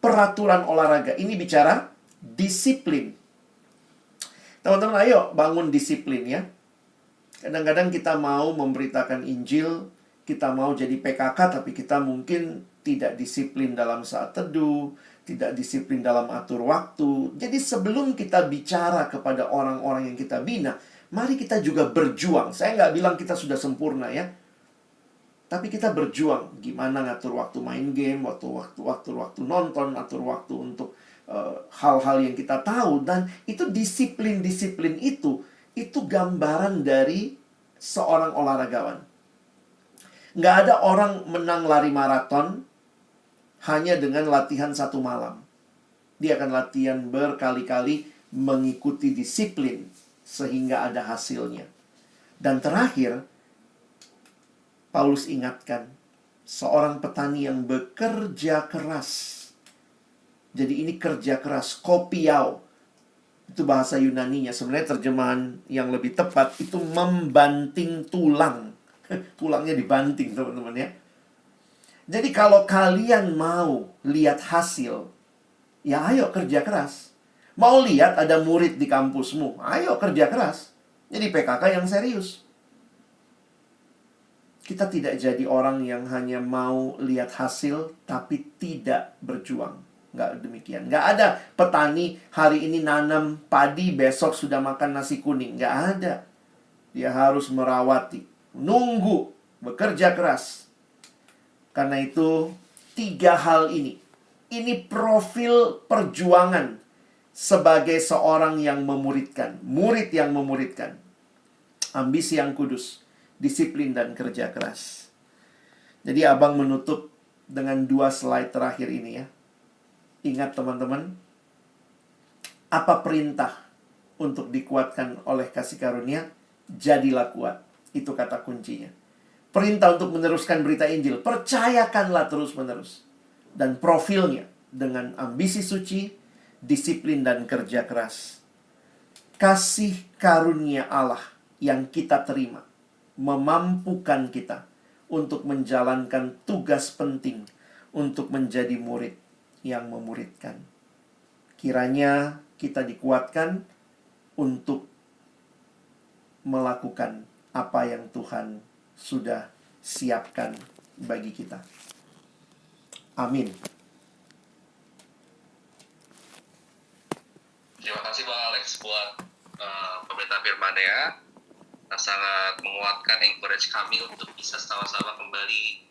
peraturan olahraga. Ini bicara disiplin. Teman-teman, ayo bangun disiplin ya. Kadang-kadang kita mau memberitakan Injil, kita mau jadi PKK, tapi kita mungkin tidak disiplin dalam saat teduh, tidak disiplin dalam atur waktu. Jadi sebelum kita bicara kepada orang-orang yang kita bina, mari kita juga berjuang. Saya nggak bilang kita sudah sempurna ya, tapi kita berjuang. Gimana ngatur waktu main game, waktu nonton, atur waktu untuk hal-hal yang kita tahu. Dan itu disiplin-disiplin itu gambaran dari seorang olahragawan. Nggak ada orang menang lari maraton hanya dengan latihan 1 malam. Dia akan latihan berkali-kali, mengikuti disiplin sehingga ada hasilnya. Dan terakhir, Paulus ingatkan, seorang petani yang bekerja keras. Jadi ini kerja keras, kopiau. Itu bahasa Yunaninya. Sebenarnya terjemahan yang lebih tepat itu membanting tulang. Tulangnya dibanting, teman-teman ya. Jadi kalau kalian mau lihat hasil, ya ayo kerja keras. Mau lihat ada murid di kampusmu, ayo kerja keras. Jadi PKK yang serius. Kita tidak jadi orang yang hanya mau lihat hasil, tapi tidak berjuang. Nggak demikian. Nggak ada petani hari ini nanam padi, besok sudah makan nasi kuning. Nggak ada. Dia harus merawati, nunggu, bekerja keras. Karena itu, 3 hal ini. Ini profil perjuangan sebagai seorang yang memuridkan. Murid yang memuridkan. Ambisi yang kudus, disiplin, dan kerja keras. Jadi abang menutup dengan 2 slide terakhir ini ya. Ingat teman-teman, apa perintah untuk dikuatkan oleh kasih karunia? Jadilah kuat. Itu kata kuncinya. Perintah untuk meneruskan berita Injil. Percayakanlah terus-menerus. Dan profilnya dengan ambisi suci, disiplin, dan kerja keras. Kasih karunia Allah yang kita terima memampukan kita untuk menjalankan tugas penting untuk menjadi murid yang memuridkan. Kiranya kita dikuatkan untuk melakukan apa yang Tuhan sudah siapkan bagi kita. Amin. Terima kasih Bang Alex buat firman-Nya. Sangat menguatkan, encourage kami untuk bisa sama-sama kembali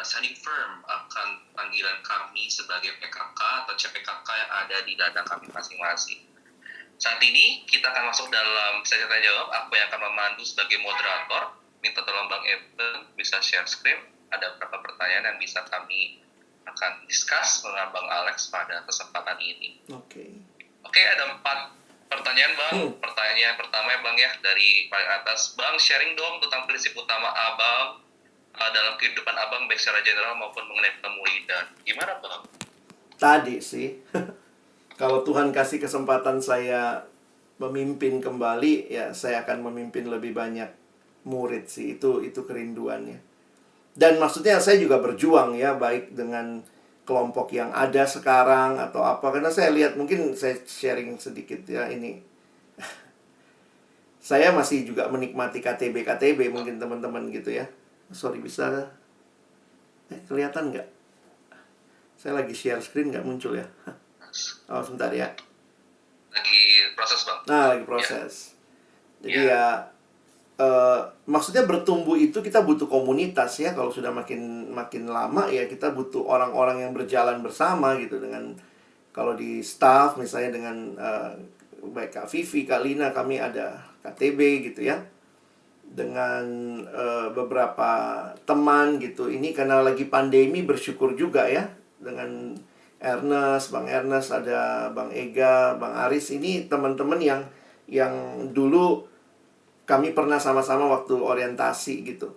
standing firm akan panggilan kami sebagai PKK atau CPKK yang ada di ladang kami masing-masing. Saat ini kita akan masuk dalam sesi tanya jawab. Aku yang akan memandu sebagai moderator. Minta tolong Bang Eben bisa share screen. Ada beberapa pertanyaan yang bisa kami akan discuss dengan Bang Alex pada kesempatan ini. Oke, ada 4 pertanyaan Bang. Pertanyaan pertama ya Bang ya, dari paling atas. Bang, sharing dong tentang prinsip utama Abang dalam kehidupan Abang baik secara general maupun mengenai pemulihan. Gimana Bang? Tadi sih, kalau Tuhan kasih kesempatan saya memimpin kembali, ya saya akan memimpin lebih banyak murid sih. Itu kerinduannya. Dan maksudnya saya juga berjuang ya, baik dengan kelompok yang ada sekarang atau apa. Karena saya lihat, mungkin saya sharing sedikit ya ini. Saya masih juga menikmati KTB mungkin teman-teman gitu ya. Sorry, bisa kelihatan nggak? Saya lagi share screen, nggak muncul ya? Oh, sebentar ya. Lagi proses Bang. Nah, lagi proses. Jadi ya, maksudnya bertumbuh itu kita butuh komunitas ya. Kalau sudah makin lama ya, kita butuh orang-orang yang berjalan bersama gitu. Dengan kalau di staff misalnya dengan baik Kak Vivi, Kak Lina, kami ada KTB gitu ya. Dengan beberapa teman gitu. Ini karena lagi pandemi, bersyukur juga ya. Dengan Ernest, Bang Ernest, ada Bang Ega, Bang Aris. Ini teman-teman yang dulu kami pernah sama-sama waktu orientasi gitu.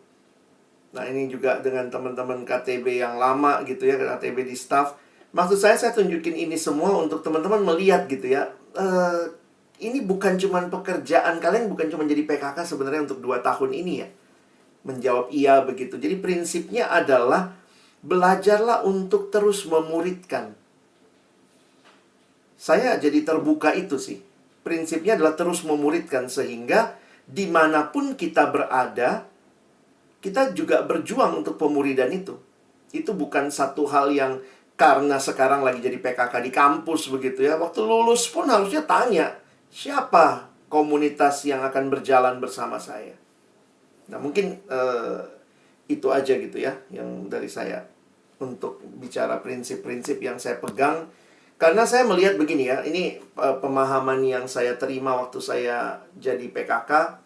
Nah, ini juga dengan teman-teman KTB yang lama gitu ya, KTB di staff. Maksud saya tunjukin ini semua untuk teman-teman melihat gitu ya. Ini bukan cuma pekerjaan kalian, bukan cuma jadi PKK sebenarnya untuk 2 tahun ini ya. Menjawab iya begitu. Jadi prinsipnya adalah belajarlah untuk terus memuridkan. Saya jadi terbuka itu sih. Prinsipnya adalah terus memuridkan sehingga dimanapun kita berada, kita juga berjuang untuk pemuridan itu. Itu bukan satu hal yang karena sekarang lagi jadi PKK di kampus begitu ya. Waktu lulus pun harusnya tanya, siapa komunitas yang akan berjalan bersama saya? Nah, mungkin itu aja gitu ya yang dari saya untuk bicara prinsip-prinsip yang saya pegang. Karena saya melihat begini ya, ini pemahaman yang saya terima waktu saya jadi PKK.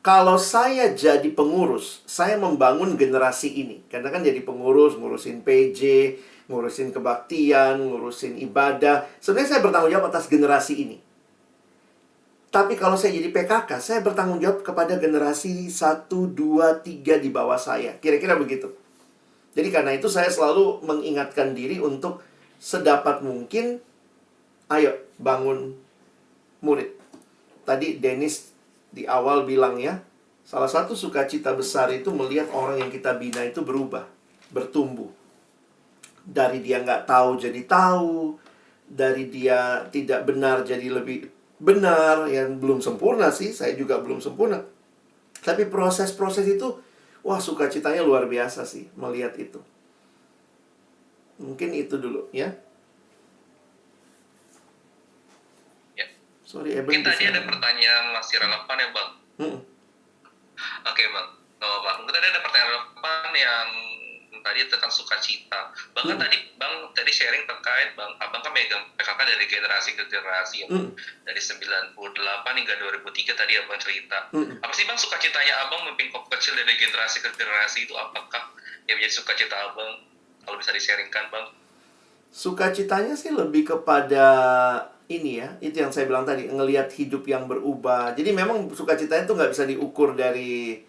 Kalau saya jadi pengurus, saya membangun generasi ini. Karena kan jadi pengurus, ngurusin PJ, ngurusin kebaktian, ngurusin ibadah. Sebenarnya saya bertanggung jawab atas generasi ini. Tapi kalau saya jadi PKK, saya bertanggung jawab kepada generasi 1, 2, 3 di bawah saya. Kira-kira begitu. Jadi karena itu saya selalu mengingatkan diri untuk sedapat mungkin, ayo bangun murid. Tadi Dennis di awal bilang ya, salah satu sukacita besar itu melihat orang yang kita bina itu berubah, bertumbuh. Dari dia nggak tahu jadi tahu, dari dia tidak benar jadi lebih benar. Yang belum sempurna sih, saya juga belum sempurna. Tapi proses-proses itu, wah, sukacitanya luar biasa sih melihat itu. Mungkin itu dulu ya. Sorry, Mungkin tadi ada pertanyaan masih relevan ya Bang. Oke Bang, nggak apa-apa. Mungkin tadi ada pertanyaan relevan yang tadi tentang sukacita. Bahkan tadi sharing terkait Abang kan megang PKK dari generasi ke generasi dari 98 hingga 2003 tadi Abang cerita. Apa sih Bang sukacitanya Abang memimpin kelompok kecil dari generasi ke generasi itu? Apakah yang menjadi sukacita Abang? Kalau bisa di-sharingkan Bang. Sukacitanya sih lebih kepada ini ya, itu yang saya bilang tadi, ngelihat hidup yang berubah. Jadi memang sukacitanya itu nggak bisa diukur dari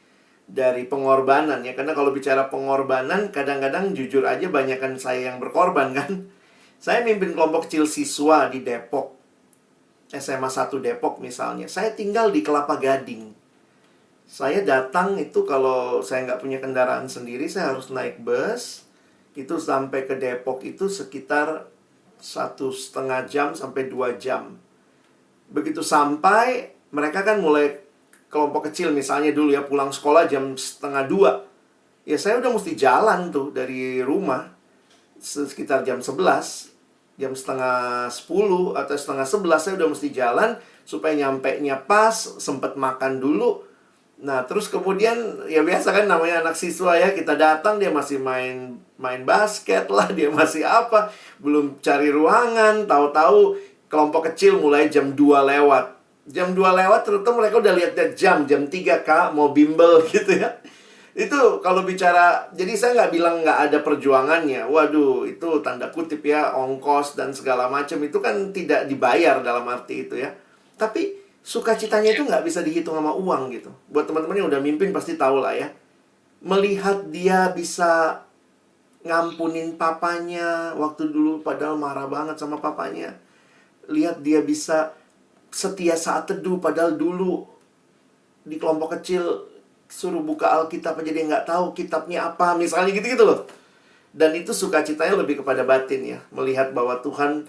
pengorbanan ya. Karena kalau bicara pengorbanan, kadang-kadang jujur aja banyakkan saya yang berkorban kan. Saya mimpin kelompok kecil siswa di Depok, SMA 1 Depok misalnya. Saya tinggal di Kelapa Gading. Saya datang itu kalau saya nggak punya kendaraan sendiri, saya harus naik bus. Itu sampai ke Depok itu sekitar 1,5 jam sampai 2 jam. Begitu sampai, mereka kan mulai kelompok kecil misalnya dulu ya, pulang sekolah jam 1:30. Ya saya udah mesti jalan tuh dari rumah sekitar jam 11. Jam setengah 10 atau setengah 11 saya udah mesti jalan supaya nyampenya pas, sempet makan dulu. Nah, terus kemudian ya biasa kan namanya anak siswa ya, kita datang dia masih main basket lah, dia masih apa, belum cari ruangan, tahu-tahu kelompok kecil mulai jam 2 lewat. Jam 2 lewat ternyata mereka udah lihat jam 3 Kak mau bimbel gitu ya. Itu kalau bicara, jadi saya nggak bilang nggak ada perjuangannya. Waduh, itu tanda kutip ya, ongkos dan segala macam itu kan tidak dibayar dalam arti itu ya. Tapi sukacitanya itu nggak bisa dihitung sama uang gitu. Buat teman-teman yang udah mimpin pasti tahu lah ya. Melihat dia bisa ngampunin papanya waktu dulu padahal marah banget sama papanya. Lihat dia bisa setia saat teduh padahal dulu di kelompok kecil suruh buka Alkitab aja dia nggak tahu kitabnya apa, misalnya gitu-gitu loh. Dan itu sukacitanya lebih kepada batin ya, melihat bahwa Tuhan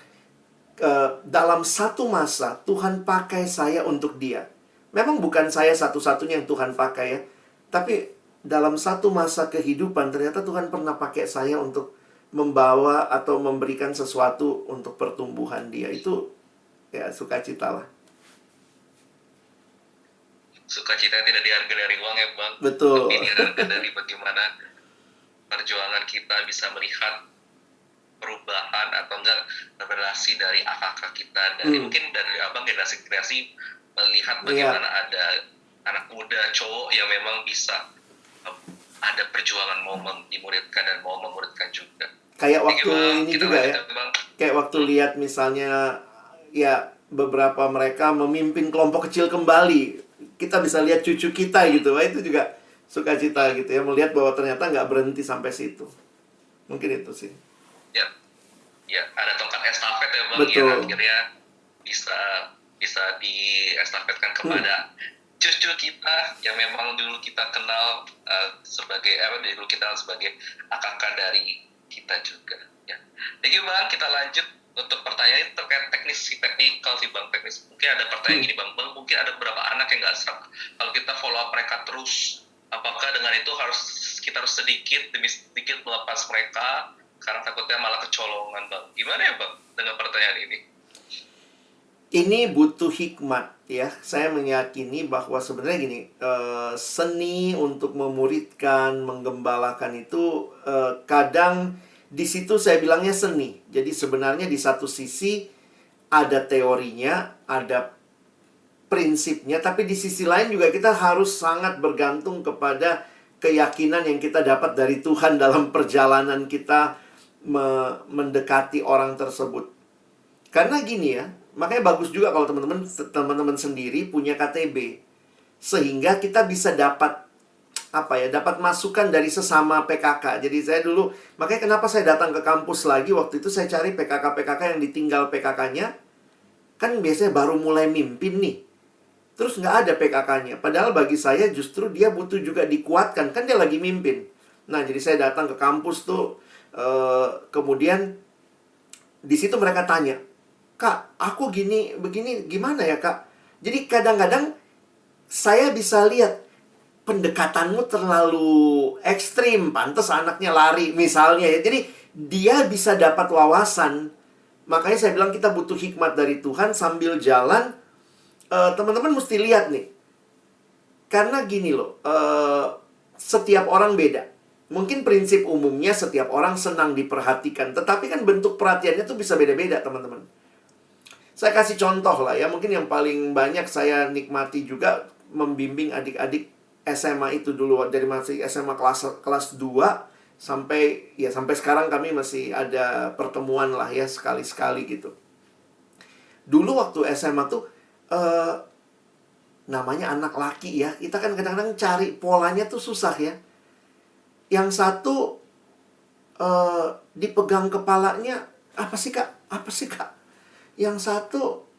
dalam satu masa Tuhan pakai saya untuk dia. Memang bukan saya satu-satunya yang Tuhan pakai ya, tapi dalam satu masa kehidupan ternyata Tuhan pernah pakai saya untuk membawa atau memberikan sesuatu untuk pertumbuhan dia. Itu ya sukacita lah. Sukacita tidak dihargai dari uang ya Bang. Betul. Tapi dihargai dari bagaimana perjuangan kita bisa melihat perubahan atau enggak relasi dari kakak kita, dari mungkin dari abang generasi-generasi melihat bagaimana ada anak muda cowok yang memang bisa ada perjuangan mau dimuridkan dan mau memuridkan juga. Kayak waktu ini kita juga ya, Bang. kayak waktu lihat misalnya ya beberapa mereka memimpin kelompok kecil kembali, kita bisa lihat cucu kita gitu. Wah, itu juga sukacita gitu ya, melihat bahwa ternyata nggak berhenti sampai situ. Mungkin itu sih. Ya, ada tongkat estafet ya Bang. Betul. Yang akhirnya bisa diestafetkan kepada cucu kita yang memang dulu kita kenal dulu kita sebagai kakak dari kita juga ya. Jadi Bang, kita lanjut untuk pertanyaan terkait teknikal sih Bang, teknis. Mungkin ada pertanyaan gini Bang, mungkin ada beberapa anak yang nggak serak kalau kita follow up mereka terus, apakah dengan itu kita harus sedikit demi sedikit melepas mereka karena takutnya malah kecolongan Bang? Gimana ya Bang dengan pertanyaan ini? Ini butuh hikmat ya. Saya meyakini bahwa sebenarnya gini, seni untuk memuridkan, menggembalakan itu kadang di situ saya bilangnya seni. Jadi sebenarnya di satu sisi ada teorinya, ada prinsipnya, tapi di sisi lain juga kita harus sangat bergantung kepada keyakinan yang kita dapat dari Tuhan dalam perjalanan kita mendekati orang tersebut. Karena gini ya, makanya bagus juga kalau teman-teman sendiri punya KTB, sehingga kita bisa dapat dapat masukan dari sesama PKK. Jadi saya dulu, makanya kenapa saya datang ke kampus lagi, waktu itu saya cari PKK-PKK yang ditinggal PKK-nya. Kan biasanya baru mulai mimpin nih, terus nggak ada PKK-nya. Padahal bagi saya justru dia butuh juga dikuatkan, kan dia lagi mimpin. Nah, jadi saya datang ke kampus tuh, kemudian di situ mereka tanya, "Kak, aku begini gimana ya Kak?" Jadi kadang-kadang saya bisa lihat pendekatanmu terlalu ekstrim, pantas anaknya lari misalnya ya. Jadi dia bisa dapat wawasan. Makanya saya bilang kita butuh hikmat dari Tuhan sambil jalan. Teman-teman mesti lihat nih. Karena gini loh, setiap orang beda. Mungkin prinsip umumnya setiap orang senang diperhatikan, tetapi kan bentuk perhatiannya tuh bisa beda-beda teman-teman. Saya kasih contoh lah ya, mungkin yang paling banyak saya nikmati juga membimbing adik-adik SMA itu dulu, dari masih SMA kelas 2 sampai sekarang kami masih ada pertemuan lah ya sekali-sekali gitu. Dulu waktu SMA tuh namanya anak laki ya, kita kan kadang-kadang cari polanya tuh susah ya. Yang satu dipegang kepalanya, apa sih kak? Yang satu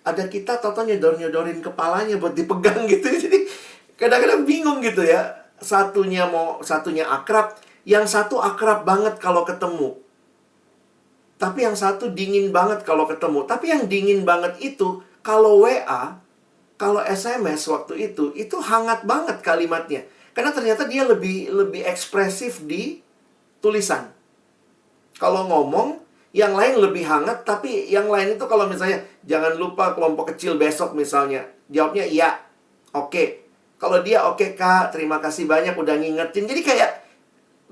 ada kita tau nyodor-nyodorin kepalanya buat dipegang gitu. Jadi kadang-kadang bingung gitu ya. Satunya akrab, yang satu akrab banget kalau ketemu. Tapi yang satu dingin banget kalau ketemu. Tapi yang dingin banget itu kalau WA, kalau SMS waktu itu hangat banget kalimatnya. Karena ternyata dia lebih ekspresif di tulisan. Kalau ngomong, Yang lain lebih hangat, tapi yang lain itu kalau misalnya, jangan lupa kelompok kecil besok misalnya, jawabnya iya, oke. Kalau dia oke Kak, terima kasih banyak udah ngingetin. Jadi kayak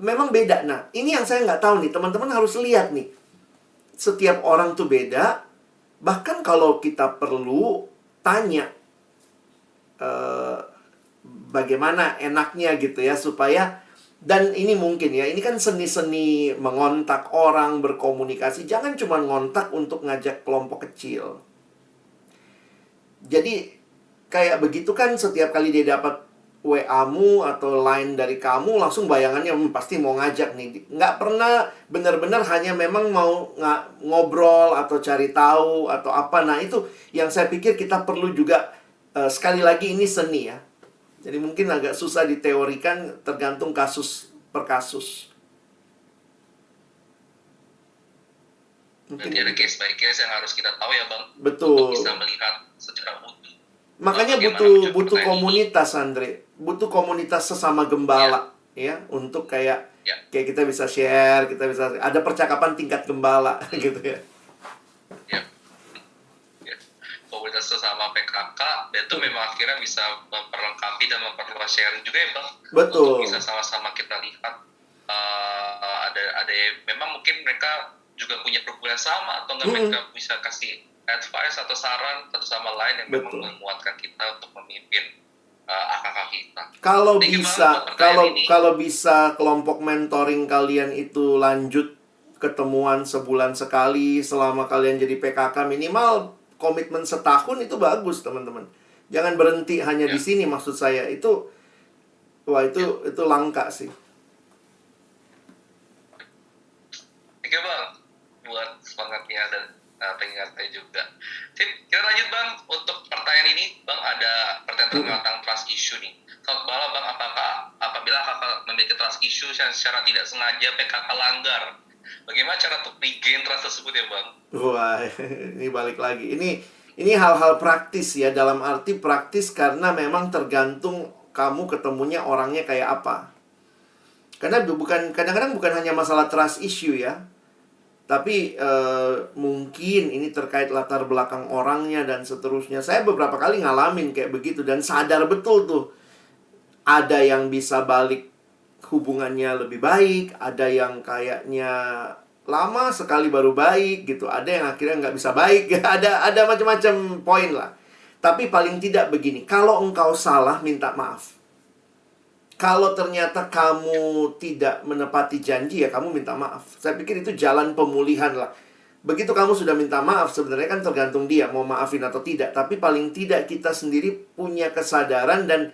memang beda. Nah, ini yang saya nggak tahu nih, teman-teman harus lihat nih. Setiap orang tuh beda. Bahkan kalau kita perlu tanya, eh, bagaimana enaknya gitu ya, supaya, dan ini mungkin ya, ini kan seni-seni mengontak orang, berkomunikasi. Jangan cuma ngontak untuk ngajak kelompok kecil. Jadi kayak begitu kan, setiap kali dia dapat WA-mu atau line dari kamu, langsung bayangannya pasti mau ngajak nih. Nggak pernah benar-benar hanya memang mau ngobrol atau cari tahu atau apa. Nah, itu yang saya pikir kita perlu juga, sekali lagi ini seni ya. Jadi mungkin agak susah diteorikan, tergantung kasus per kasus. Mungkin Berarti ada case by case yang harus kita tahu ya Bang, betul. untuk bisa melihat secara utuh. Makanya Bagaimana butuh menjawab butuh pertanyaan ini. komunitas, Andre. Butuh komunitas sesama gembala ya, untuk kayak Ya. kita bisa share, kita bisa ada percakapan tingkat gembala gitu ya. Ya. Ya. Komunitas sesama PKK, dan itu memang akhirnya bisa memperlengkapi dan memperluas sharing juga ya Bang. Betul. Untuk bisa sama-sama kita lihat ada memang mungkin mereka juga punya pergumulan sama, atau nggak mereka bisa kasih advice atau saran satu sama lain yang memang Betul. menguatkan kita untuk memimpin AKK kita. Kalau Thank you, Bang, bisa, untuk pertanyaan ini. kalau bisa kelompok mentoring kalian itu lanjut ketemuan sebulan sekali selama kalian jadi PKK, minimal komitmen setahun, itu bagus, teman-teman. Jangan berhenti hanya di sini, maksud saya. Itu itu langka sih. Thank you, Bang, buat semangatnya dan pengingatnya juga. Sip, kita lanjut Bang, untuk pertanyaan ini Bang, ada pertanyaan tentang trust issue nih. Selamat malam Bang, apabila kakak memiliki trust issue yang secara tidak sengaja PKK langgar, bagaimana cara untuk regain trust tersebut ya Bang? Wah, ini balik lagi. Ini hal-hal praktis ya, dalam arti praktis karena memang tergantung kamu ketemunya orangnya kayak apa. Karena kadang-kadang bukan hanya masalah trust issue ya. Tapi mungkin ini terkait latar belakang orangnya dan seterusnya. Saya beberapa kali ngalamin kayak begitu dan sadar betul tuh. Ada yang bisa balik hubungannya lebih baik, ada yang kayaknya lama sekali baru baik gitu, ada yang akhirnya nggak bisa baik. ada macam-macam poin lah. Tapi paling tidak begini, kalau engkau salah, minta maaf. Kalau ternyata kamu tidak menepati janji, ya kamu minta maaf. Saya pikir itu jalan pemulihan lah. Begitu kamu sudah minta maaf, sebenarnya kan tergantung dia mau maafin atau tidak. Tapi paling tidak kita sendiri punya kesadaran dan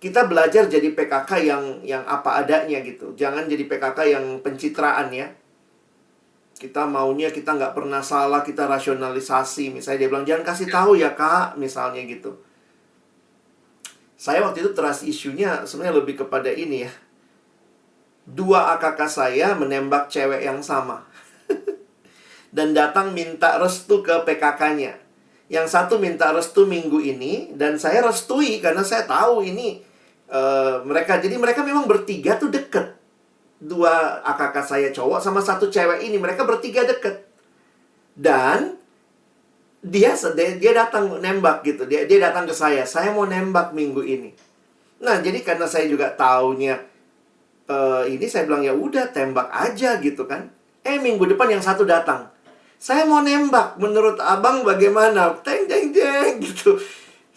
kita belajar jadi PKK yang apa adanya gitu. Jangan jadi PKK yang pencitraan ya. Kita maunya kita nggak pernah salah, kita rasionalisasi. Misalnya dia bilang, jangan kasih tahu ya Kak, misalnya gitu. Saya waktu itu trust issue-nya sebenarnya lebih kepada ini ya. 2 AKK saya menembak cewek yang sama. Dan datang minta restu ke PKK-nya. Yang satu minta restu minggu ini, dan saya restui karena saya tahu ini mereka. Jadi mereka memang bertiga tuh deket. 2 AKK saya cowok sama 1 cewek ini, mereka bertiga deket. Dan dia datang nembak gitu. Dia datang ke saya mau nembak minggu ini. Nah, jadi karena saya juga taunya ini, saya bilang ya udah tembak aja gitu kan. Minggu depan yang satu datang. Saya mau nembak, menurut abang bagaimana? Teng gitu.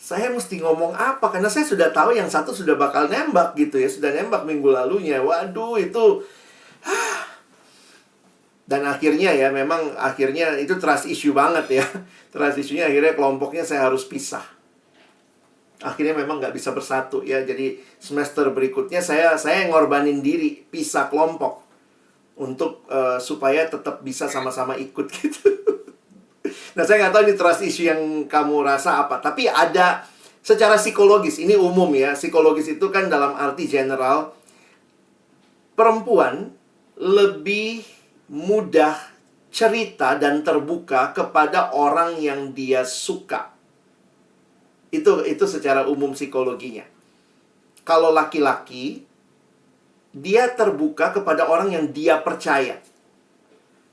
Saya mesti ngomong apa? Karena saya sudah tahu yang satu sudah bakal nembak gitu ya. Sudah nembak minggu lalunya. Waduh, itu dan akhirnya ya, memang akhirnya itu trust issue banget ya. Trust issue-nya akhirnya kelompoknya saya harus pisah. Akhirnya memang nggak bisa bersatu ya. Jadi semester berikutnya saya ngorbanin diri, pisah kelompok. Untuk supaya tetap bisa sama-sama ikut gitu. Nah, saya nggak tahu ini trust issue yang kamu rasa apa. Tapi ada secara psikologis, ini umum ya. Psikologis itu kan dalam arti general. Perempuan lebih mudah cerita dan terbuka kepada orang yang dia suka. Itu secara umum psikologinya. Kalau laki-laki, dia terbuka kepada orang yang dia percaya.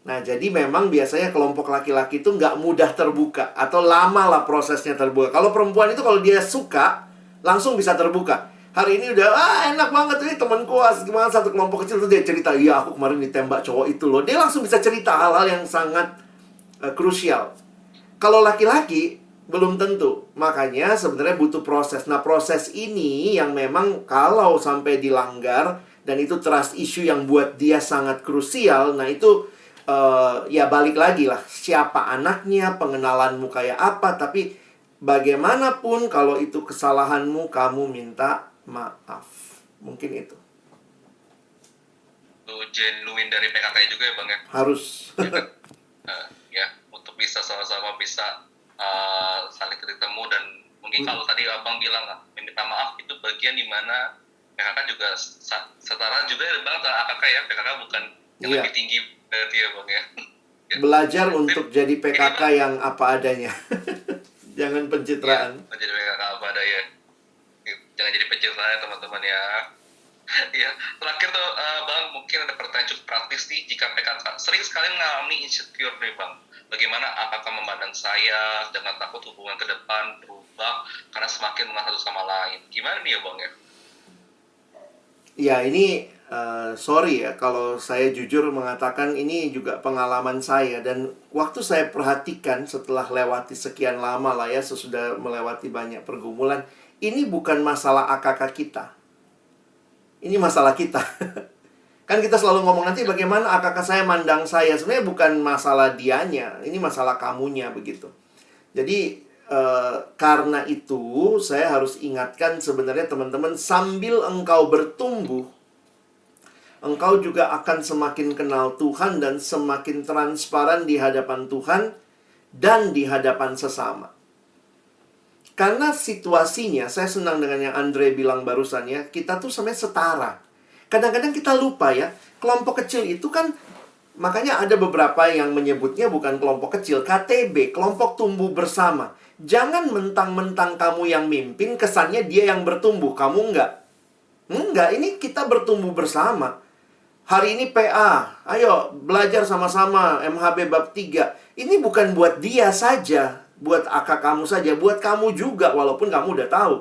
Nah, jadi memang biasanya kelompok laki-laki itu nggak mudah terbuka. Atau lama lah prosesnya terbuka. Kalau perempuan itu kalau dia suka, langsung bisa terbuka. Hari ini udah, enak banget ini temanku, gimana satu kelompok kecil tuh dia cerita, iya aku kemarin ditembak cowok itu loh. Dia langsung bisa cerita hal-hal yang sangat krusial. Kalau laki-laki, belum tentu. Makanya sebenarnya butuh proses. Nah, proses ini yang memang kalau sampai dilanggar, dan itu trust issue yang buat dia sangat krusial, nah itu ya balik lagi lah. Siapa anaknya, pengenalanmu kayak apa, tapi bagaimanapun kalau itu kesalahanmu, kamu minta maaf. Mungkin itu. Itu genuine dari PKK juga ya Bang ya? Harus. Ya, untuk bisa sama-sama bisa saling ketemu, dan mungkin kalau tadi Abang bilang minta maaf itu bagian dimana PKK juga setara juga ya Bang, AKK ya, PKK bukan yang lebih tinggi berarti ya Bang ya. Belajar untuk jadi PKK yang apa adanya. Jangan pencitraan. Ya, jadi PKK apa adanya. Jangan jadi pencitraan ya teman-teman ya. Ya, terakhir tuh Bang, mungkin ada pertanyaan cukup praktis nih. Jika PKK sering sekali mengalami insecure nih Bang, bagaimana apakah memandang saya dengan takut hubungan ke depan berubah karena semakin mengenal satu sama lain? Gimana nih ya Bang ya? Ya, ini sorry ya kalau saya jujur mengatakan ini juga pengalaman saya. Dan waktu saya perhatikan setelah lewati sekian lama lah ya, sesudah melewati banyak pergumulan, ini bukan masalah AKK kita. Ini masalah kita. Kan kita selalu ngomong nanti bagaimana AKK saya mandang saya. Sebenarnya bukan masalah dianya, ini masalah kamunya begitu. Jadi karena itu saya harus ingatkan sebenarnya teman-teman, sambil engkau bertumbuh, engkau juga akan semakin kenal Tuhan dan semakin transparan di hadapan Tuhan dan di hadapan sesama. Karena situasinya, saya senang dengan yang Andre bilang barusan ya, kita tuh sebenarnya setara. Kadang-kadang kita lupa ya, kelompok kecil itu kan, makanya ada beberapa yang menyebutnya bukan kelompok kecil, KTB, kelompok tumbuh bersama. Jangan mentang-mentang kamu yang mimpin, kesannya dia yang bertumbuh, kamu enggak. Enggak, ini kita bertumbuh bersama. Hari ini PA, ayo belajar sama-sama MHB bab 3. Ini bukan buat dia saja, buat akak kamu saja, buat kamu juga, walaupun kamu udah tahu.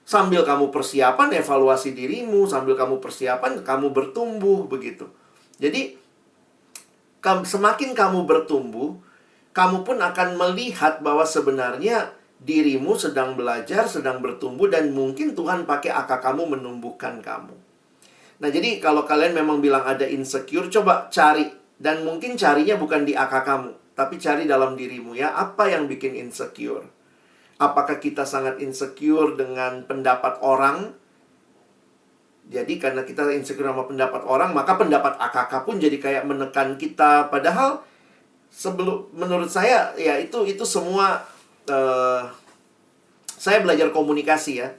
Sambil kamu persiapan, evaluasi dirimu, sambil kamu persiapan, kamu bertumbuh, begitu. Jadi, semakin kamu bertumbuh, kamu pun akan melihat bahwa sebenarnya dirimu sedang belajar, sedang bertumbuh, dan mungkin Tuhan pakai akak kamu menumbuhkan kamu. Nah, jadi kalau kalian memang bilang ada insecure, coba cari. Dan mungkin carinya bukan di akak kamu, tapi cari dalam dirimu ya. Apa yang bikin insecure? Apakah kita sangat insecure dengan pendapat orang? Jadi karena kita insecure sama pendapat orang, maka pendapat akak pun jadi kayak menekan kita. Padahal menurut saya ya itu semua saya belajar komunikasi ya.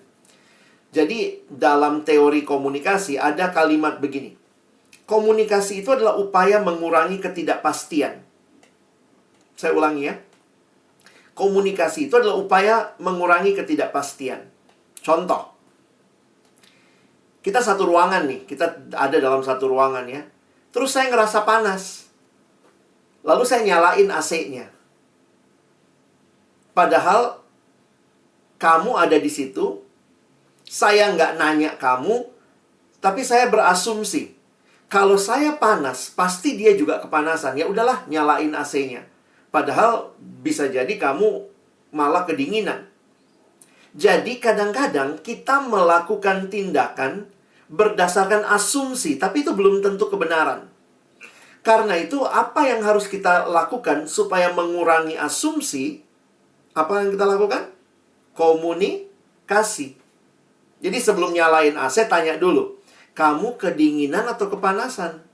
Jadi dalam teori komunikasi ada kalimat begini. Komunikasi itu adalah upaya mengurangi ketidakpastian. Saya ulangi ya. Komunikasi itu adalah upaya mengurangi ketidakpastian. Contoh. Kita satu ruangan nih. Kita ada dalam satu ruangan ya. Terus saya ngerasa panas. Lalu saya nyalain AC-nya. Padahal kamu ada di situ. Saya nggak nanya kamu. Tapi saya berasumsi. Kalau saya panas, pasti dia juga kepanasan. Ya udahlah, nyalain AC-nya. Padahal bisa jadi kamu malah kedinginan. Jadi kadang-kadang kita melakukan tindakan berdasarkan asumsi, tapi itu belum tentu kebenaran. Karena itu apa yang harus kita lakukan supaya mengurangi asumsi? Apa yang kita lakukan? Komunikasi. Jadi sebelum nyalain AC, tanya dulu. Kamu kedinginan atau kepanasan?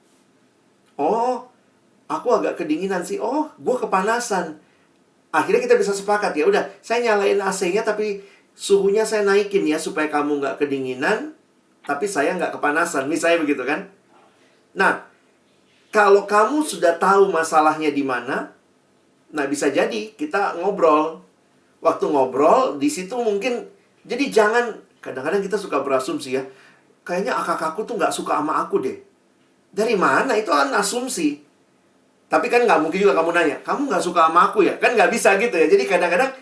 Oh, aku agak kedinginan sih. Oh, gue kepanasan. Akhirnya kita bisa sepakat. Ya udah, saya nyalain AC-nya tapi suhunya saya naikin ya supaya kamu nggak kedinginan, tapi saya nggak kepanasan. Misalnya begitu kan? Nah, kalau kamu sudah tahu masalahnya di mana, nah bisa jadi kita ngobrol. Waktu ngobrol, di situ mungkin, jadi jangan, kadang-kadang kita suka berasumsi ya, kayaknya akak aku tuh nggak suka sama aku deh. Dari mana? Itu kan asumsi. Tapi kan nggak mungkin juga kamu nanya, kamu nggak suka sama aku ya? Kan nggak bisa gitu ya. Jadi kadang-kadang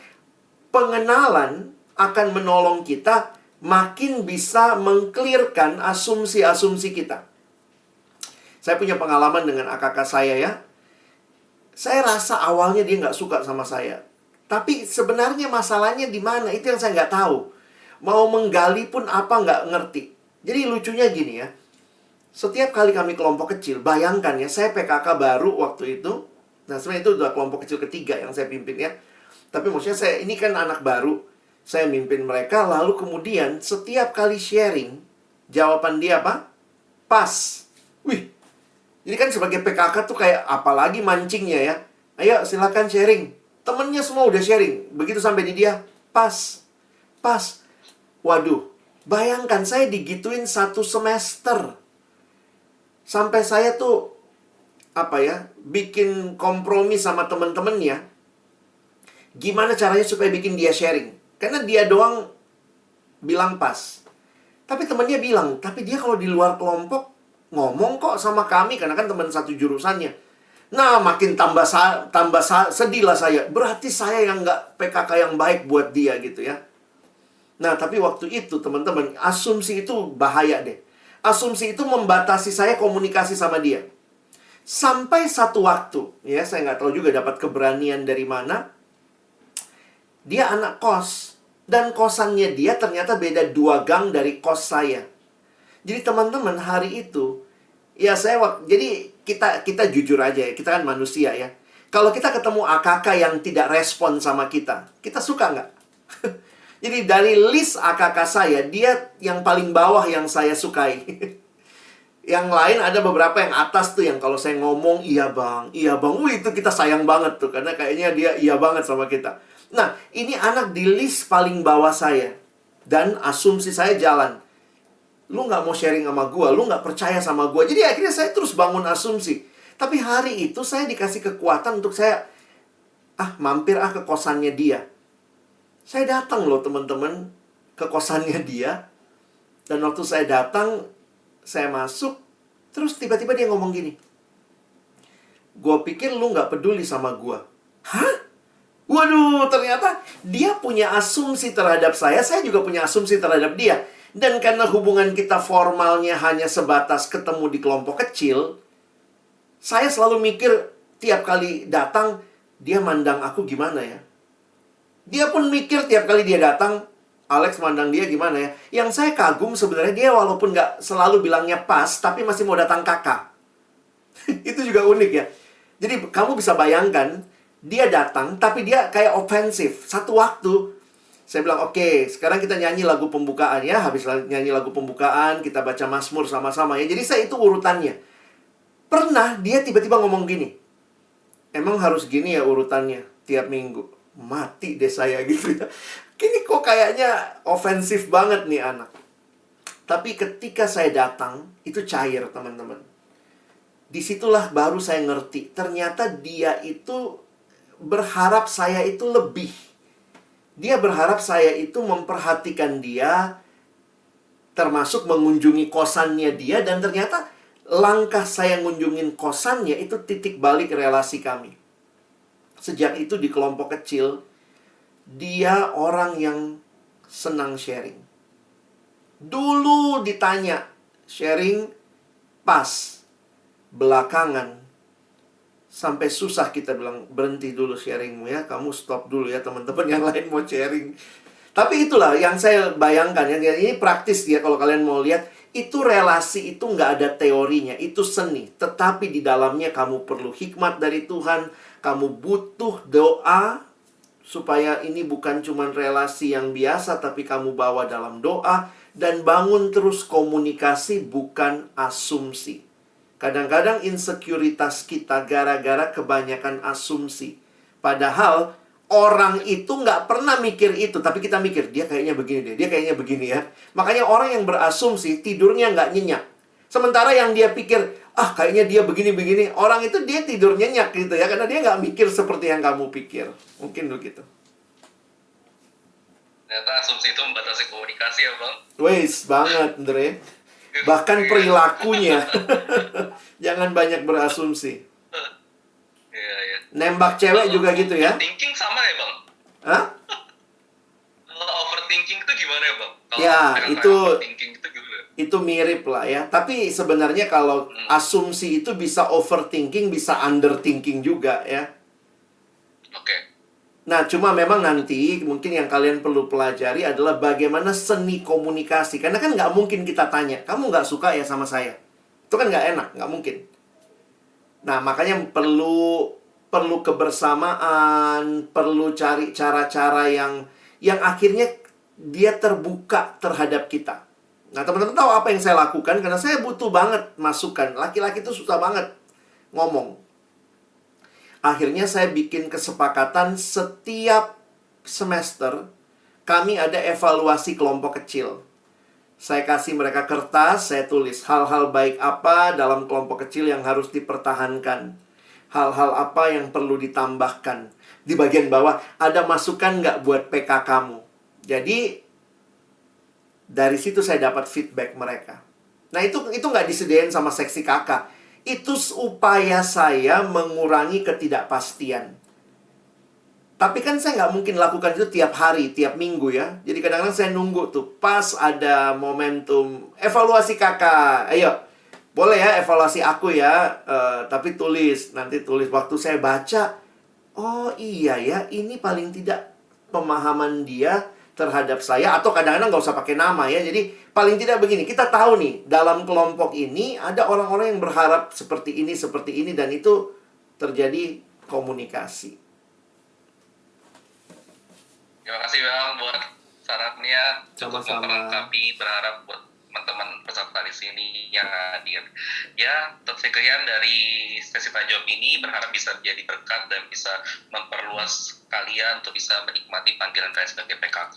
pengenalan akan menolong kita makin bisa mengklirkan asumsi-asumsi kita. Saya punya pengalaman dengan kakak saya ya. Saya rasa awalnya dia nggak suka sama saya. Tapi sebenarnya masalahnya di mana? Itu yang saya nggak tahu. Mau menggali pun apa nggak ngerti. Jadi lucunya gini ya. Setiap kali kami kelompok kecil, bayangkan ya, saya PKK baru waktu itu. Nah, sebenarnya itu udah kelompok kecil ketiga yang saya pimpin ya. Tapi maksudnya ini kan anak baru. Saya mimpin mereka, lalu kemudian setiap kali sharing, jawaban dia apa? Pas. Wih, jadi kan sebagai PKK tuh kayak apalagi mancingnya ya. Ayo silakan sharing. Temennya semua udah sharing. Begitu sampai di dia, pas. Pas. Waduh, bayangkan saya digituin 1 semester. Sampai saya tuh, bikin kompromi sama temen-temennya. Gimana caranya supaya bikin dia sharing. Karena dia doang bilang pas. Tapi temennya bilang, tapi dia kalau di luar kelompok ngomong kok sama kami, karena kan teman satu jurusannya. Nah, makin sedih lah saya. Berarti saya yang nggak PKK yang baik buat dia gitu ya. Nah, tapi waktu itu teman-teman, asumsi itu bahaya deh. Asumsi itu membatasi saya komunikasi sama dia. Sampai satu waktu, ya saya nggak tahu juga dapat keberanian dari mana. Dia anak kos. Dan kosannya dia ternyata beda 2 gang dari kos saya. Jadi teman-teman hari itu, ya jadi kita jujur aja ya, kita kan manusia ya. Kalau kita ketemu AKK yang tidak respon sama kita suka nggak? Jadi dari list AKK saya, dia yang paling bawah yang saya sukai. Yang lain ada beberapa yang atas tuh, yang kalau saya ngomong, iya bang. Wih, itu kita sayang banget tuh, karena kayaknya dia iya banget sama kita. Nah, ini anak di list paling bawah saya. Dan asumsi saya jalan. Lu nggak mau sharing sama gua, lu nggak percaya sama gua. Jadi akhirnya saya terus bangun asumsi. Tapi hari itu saya dikasih kekuatan untuk saya, mampir ke kosannya dia. Saya datang loh teman-teman ke kosannya dia. Dan waktu saya datang, saya masuk, terus tiba-tiba dia ngomong gini, gua pikir lu nggak peduli sama gua. Hah? Waduh, ternyata dia punya asumsi terhadap saya juga punya asumsi terhadap dia. Dan karena hubungan kita formalnya hanya sebatas ketemu di kelompok kecil, saya selalu mikir tiap kali datang, dia mandang aku gimana ya? Dia pun mikir tiap kali dia datang, Alex mandang dia gimana ya? Yang saya kagum sebenarnya dia walaupun nggak selalu bilangnya pas, tapi masih mau datang kakak. Itu juga unik ya. Jadi kamu bisa bayangkan, dia datang, tapi dia kayak ofensif. Satu waktu, saya bilang, oke, sekarang kita nyanyi lagu pembukaan ya. Habis nyanyi lagu pembukaan, kita baca Mazmur sama-sama ya. Jadi saya itu urutannya. Pernah dia tiba-tiba ngomong gini, emang harus gini ya urutannya tiap minggu. Mati deh saya gitu ya. Kini kok kayaknya ofensif banget nih anak. Tapi ketika saya datang, itu cair teman-teman. Disitulah baru saya ngerti, ternyata dia itu berharap saya itu lebih. Dia berharap saya itu memperhatikan dia, termasuk mengunjungi kosannya dia. Dan ternyata langkah saya ngunjungin kosannya itu titik balik relasi kami. Sejak itu di kelompok kecil, dia orang yang senang sharing. Dulu ditanya, sharing pas. Belakangan, sampai susah kita bilang, berhenti dulu sharingmu ya, kamu stop dulu ya, teman-teman yang lain mau sharing. Tapi itulah yang saya bayangkan ya, ini praktis ya, kalau kalian mau lihat, itu relasi itu nggak ada teorinya, itu seni. Tetapi di dalamnya kamu perlu hikmat dari Tuhan, kamu butuh doa, supaya ini bukan cuma relasi yang biasa, tapi kamu bawa dalam doa, dan bangun terus komunikasi, bukan asumsi. Kadang-kadang insekuritas kita gara-gara kebanyakan asumsi. Padahal orang itu nggak pernah mikir itu, tapi kita mikir, dia kayaknya begini deh, dia kayaknya begini ya. Makanya orang yang berasumsi, tidurnya nggak nyenyak. Sementara yang dia pikir, kayaknya dia begini-begini, orang itu dia tidur nyenyak gitu ya, karena dia nggak mikir seperti yang kamu pikir. Mungkin begitu. Ternyata asumsi itu membatasi komunikasi ya bang. Wes banget, Andre. Bahkan perilakunya. Jangan banyak berasumsi. Nembak cewek juga gitu ya? Overthinking sama ya bang? Hah? Kalau overthinking itu gimana ya bang? Kalau Ya, PKK itu overthinking itu gimana? itu mirip lah ya. Tapi sebenarnya kalau asumsi itu bisa overthinking, bisa underthinking juga ya. Oke. Nah, cuma memang nanti mungkin yang kalian perlu pelajari adalah bagaimana seni komunikasi. Karena kan nggak mungkin kita tanya, kamu nggak suka ya sama saya? Itu kan nggak enak, nggak mungkin. Nah, makanya perlu kebersamaan, perlu cari cara-cara yang akhirnya dia terbuka terhadap kita. Nah, teman-teman tahu apa yang saya lakukan? Karena saya butuh banget masukan. Laki-laki itu susah banget ngomong. Akhirnya saya bikin kesepakatan setiap semester kami ada evaluasi kelompok kecil. Saya kasih mereka kertas, saya tulis hal-hal baik apa dalam kelompok kecil yang harus dipertahankan. Hal-hal apa yang perlu ditambahkan. Di bagian bawah, ada masukan nggak buat PK kamu? Jadi, dari situ saya dapat feedback mereka. Nah, itu nggak disediain sama seksi kakak. Itu upaya saya mengurangi ketidakpastian. Tapi kan saya nggak mungkin lakukan itu tiap hari, tiap minggu ya. Jadi kadang-kadang saya nunggu tuh, pas ada momentum evaluasi kakak. Ayo, boleh ya evaluasi aku ya, tapi tulis. Nanti tulis waktu saya baca, oh iya ya, ini paling tidak pemahaman dia terhadap saya. Atau kadang-kadang nggak usah pakai nama ya. Jadi paling tidak begini, kita tahu nih, dalam kelompok ini ada orang-orang yang berharap seperti ini, dan itu terjadi komunikasi. Terima kasih bang buat sarannya, cukup Sama-sama. memperlengkapi, berharap buat teman-teman peserta di sini yang hadir. Ya, sekian dari sesi tanya jawab ini, berharap bisa menjadi berkat dan bisa memperluas kalian untuk bisa menikmati panggilan kalian sebagai PKK.